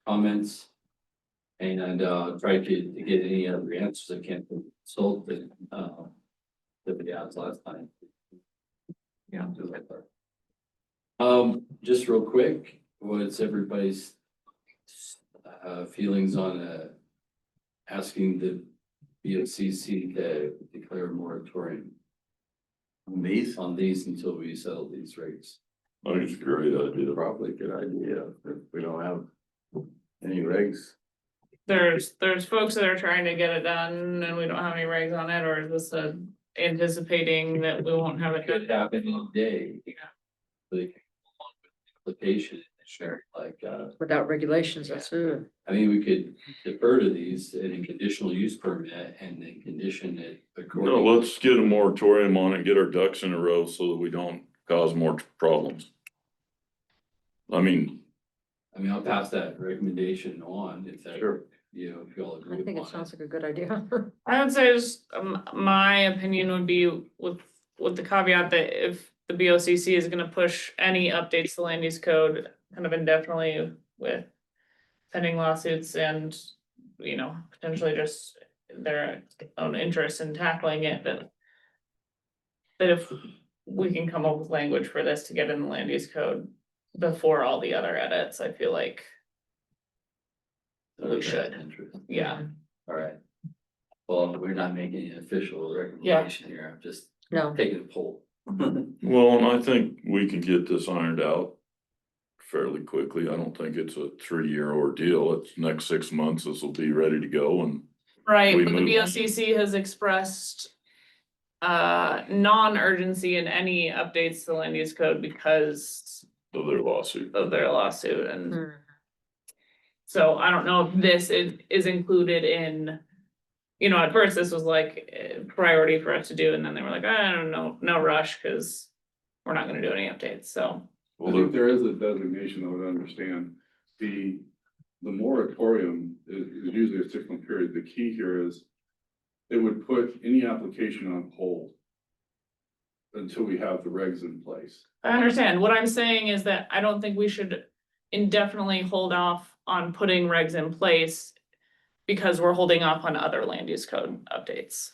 D: comments. And try to get any other answers I can't consult the the ads last time.
B: Yeah.
D: Just real quick, what's everybody's feelings on asking the BOCC to declare a moratorium on these until we settle these rates?
G: I think it's a great idea.
A: Probably a good idea if we don't have any regs.
B: There's folks that are trying to get it done and we don't have any regs on it, or is this anticipating that we won't have
D: It
B: it?
D: could happen any day.
B: Yeah.
D: But it could go along with the application, sure, like,
C: Without regulations, that's it.
D: I mean, we could defer to these in a conditional use permit and then condition it
G: No,
D: according.
G: let's get a moratorium on it, get our ducks in a row so that we don't cause more problems. I mean,
D: I'll pass that recommendation on if that,
A: Sure.
D: you know, if you all agree
C: I think it
D: upon
C: sounds like a good idea.
B: I would say just, my opinion would be with the caveat that if the BOCC is gonna push any updates to land use code kind of indefinitely with pending lawsuits and, you know, potentially just their own interest in tackling it, that if we can come up with language for this to get in the land use code before all the other edits, I feel like, we should.
D: Interest.
B: yeah.
D: All right. Well, we're not making an official recommendation here, I'm just
C: No,
D: taking a poll.
G: well, and I think we can get this ironed out fairly quickly. I don't think it's a 3-year ordeal. It's next 6 months, this will be ready to go and
B: Right,
G: We
B: but the
G: move on.
B: BOCC has expressed non-urgency in any updates to land use code because
G: of their lawsuit.
B: of their lawsuit, and
C: Hmm.
B: so I don't know if this is included in. You know, at first this was like a priority for us to do, and then they were like, I don't know, no rush, cause we're not gonna do any updates, so.
F: I
G: Well,
F: think there is a designation I would understand. The moratorium is usually a 6-month period. The key here is it would put any application on hold until we have the regs in place.
B: I understand, what I'm saying is that I don't think we should indefinitely hold off on putting regs in place. Because we're holding off on other land use code updates.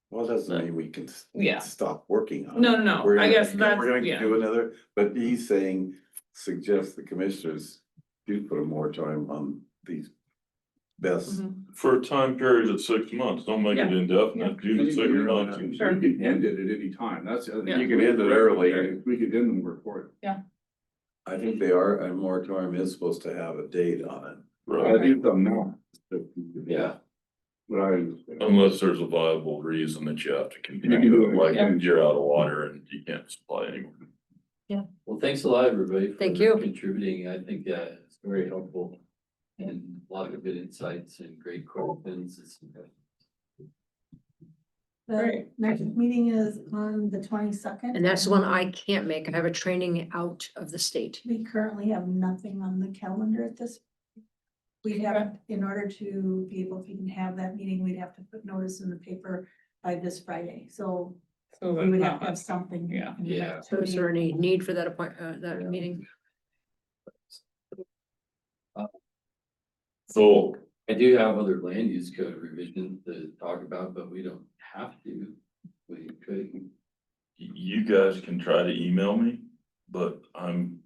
A: Well, it doesn't mean we can
B: Yeah.
A: stop working on it.
B: No, no,
A: We're
B: I
A: gonna-
B: guess that's-
A: We're
B: yeah.
A: gonna do another, but he's saying, suggest the commissioners do put a moratorium on these best.
G: For a time period of 6 months, don't make it indefinite, do the 6 months.
F: We can end it at any time, that's the other thing.
B: Yeah.
A: You can end it early.
F: We could end the report.
A: I think they are, a moratorium is supposed to have a date on it.
F: I
G: Right,
F: think I'm not.
D: Yeah.
F: But I understand.
G: unless there's a viable reason that you have to
F: You
G: continue,
F: can do it.
G: like
B: Yeah.
G: you're out of water and you can't supply anymore.
D: Well, thanks a lot, everybody. for
C: Thank you.
D: Contributing. I think that it's very helpful and a lot of good insights and great questions.
J: The
B: Right.
J: next meeting is on the 22nd.
C: And that's the one I can't make. I have a training out of the state.
J: We currently have nothing on the calendar at this. We have, in order to be able to even have that meeting, we'd have to put notice in the paper by this Friday, so
B: So
J: we would
B: that's
J: have to
B: not-
J: have something.
B: Yeah.
J: in the
D: Yeah.
J: next
C: So is there
J: 2 days.
C: any need for that that meeting?
G: So,
D: I do have other land use code revisions to talk about, but we don't have to. We could.
G: you guys can try to email me, but I'm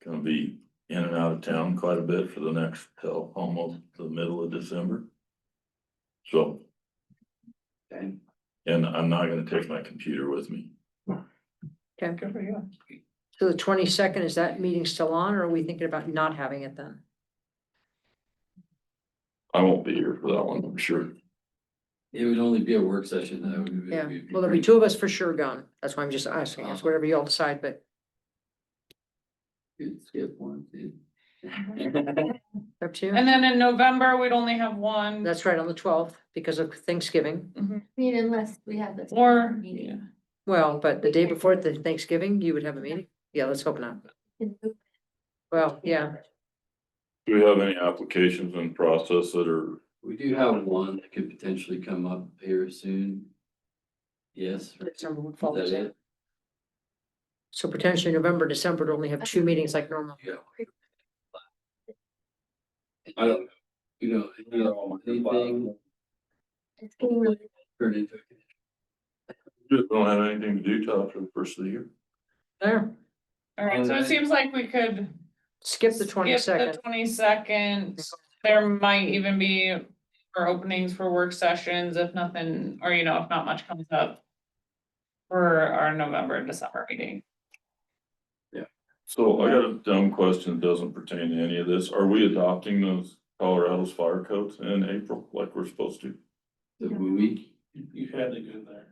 G: gonna be in and out of town quite a bit for the next, till almost the middle of December. So,
D: Okay.
G: and I'm not gonna take my computer with me.
C: Okay,
B: Good for you.
C: so the 22nd, is that meeting still on, or are we thinking about not having it then?
G: I won't be here for that one, I'm sure.
D: It would only be a work session though.
C: Yeah, well, there'll be 2 of us for sure gone. That's why I'm just asking. It's whatever you all decide, but
D: Could skip one, too.
C: up to you.
B: And then in November, we'd only have one.
C: That's right, on the 12th, because of Thanksgiving.
B: Mhm.
E: I mean, unless we have this.
B: Or,
E: Meeting.
C: Well, but the day before the Thanksgiving, you would have a meeting? Yeah, let's hope not. Well, yeah,
G: Do we have any applications in process that are,
D: We do have one that could potentially come up here soon. Yes.
C: December would
D: Is
C: fall.
D: that it?
C: So potentially November, December to only have 2 meetings like normal.
D: Yeah. I don't, anything
E: It's getting really.
D: turn into.
G: just don't have anything to do till after the first of the year?
C: There,
B: alright, so it seems like we could.
C: skip the
B: skip
C: 22nd.
B: The 22nd, there might even be more openings for work sessions if nothing, or if not much comes up. For our November, December meeting.
G: So I got a dumb question that doesn't pertain to any of this. Are we adopting those Colorado's fire codes in April like we're supposed to?
D: The week.
I: You had to go there.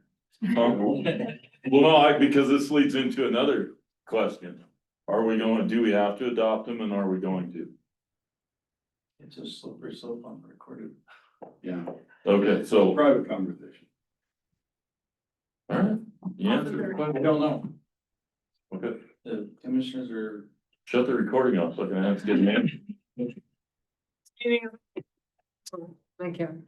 G: Well, no, because this leads into another question. Do we have to adopt them and are we going to?
I: It's a slippery slope on recorded.
F: Yeah,
G: Okay, so,
F: private conversation.
G: all right, yeah,
I: I don't know.
G: okay,
I: The commissioners are
G: shut the recording off so I can ask it again.
B: Meeting
C: Thank you.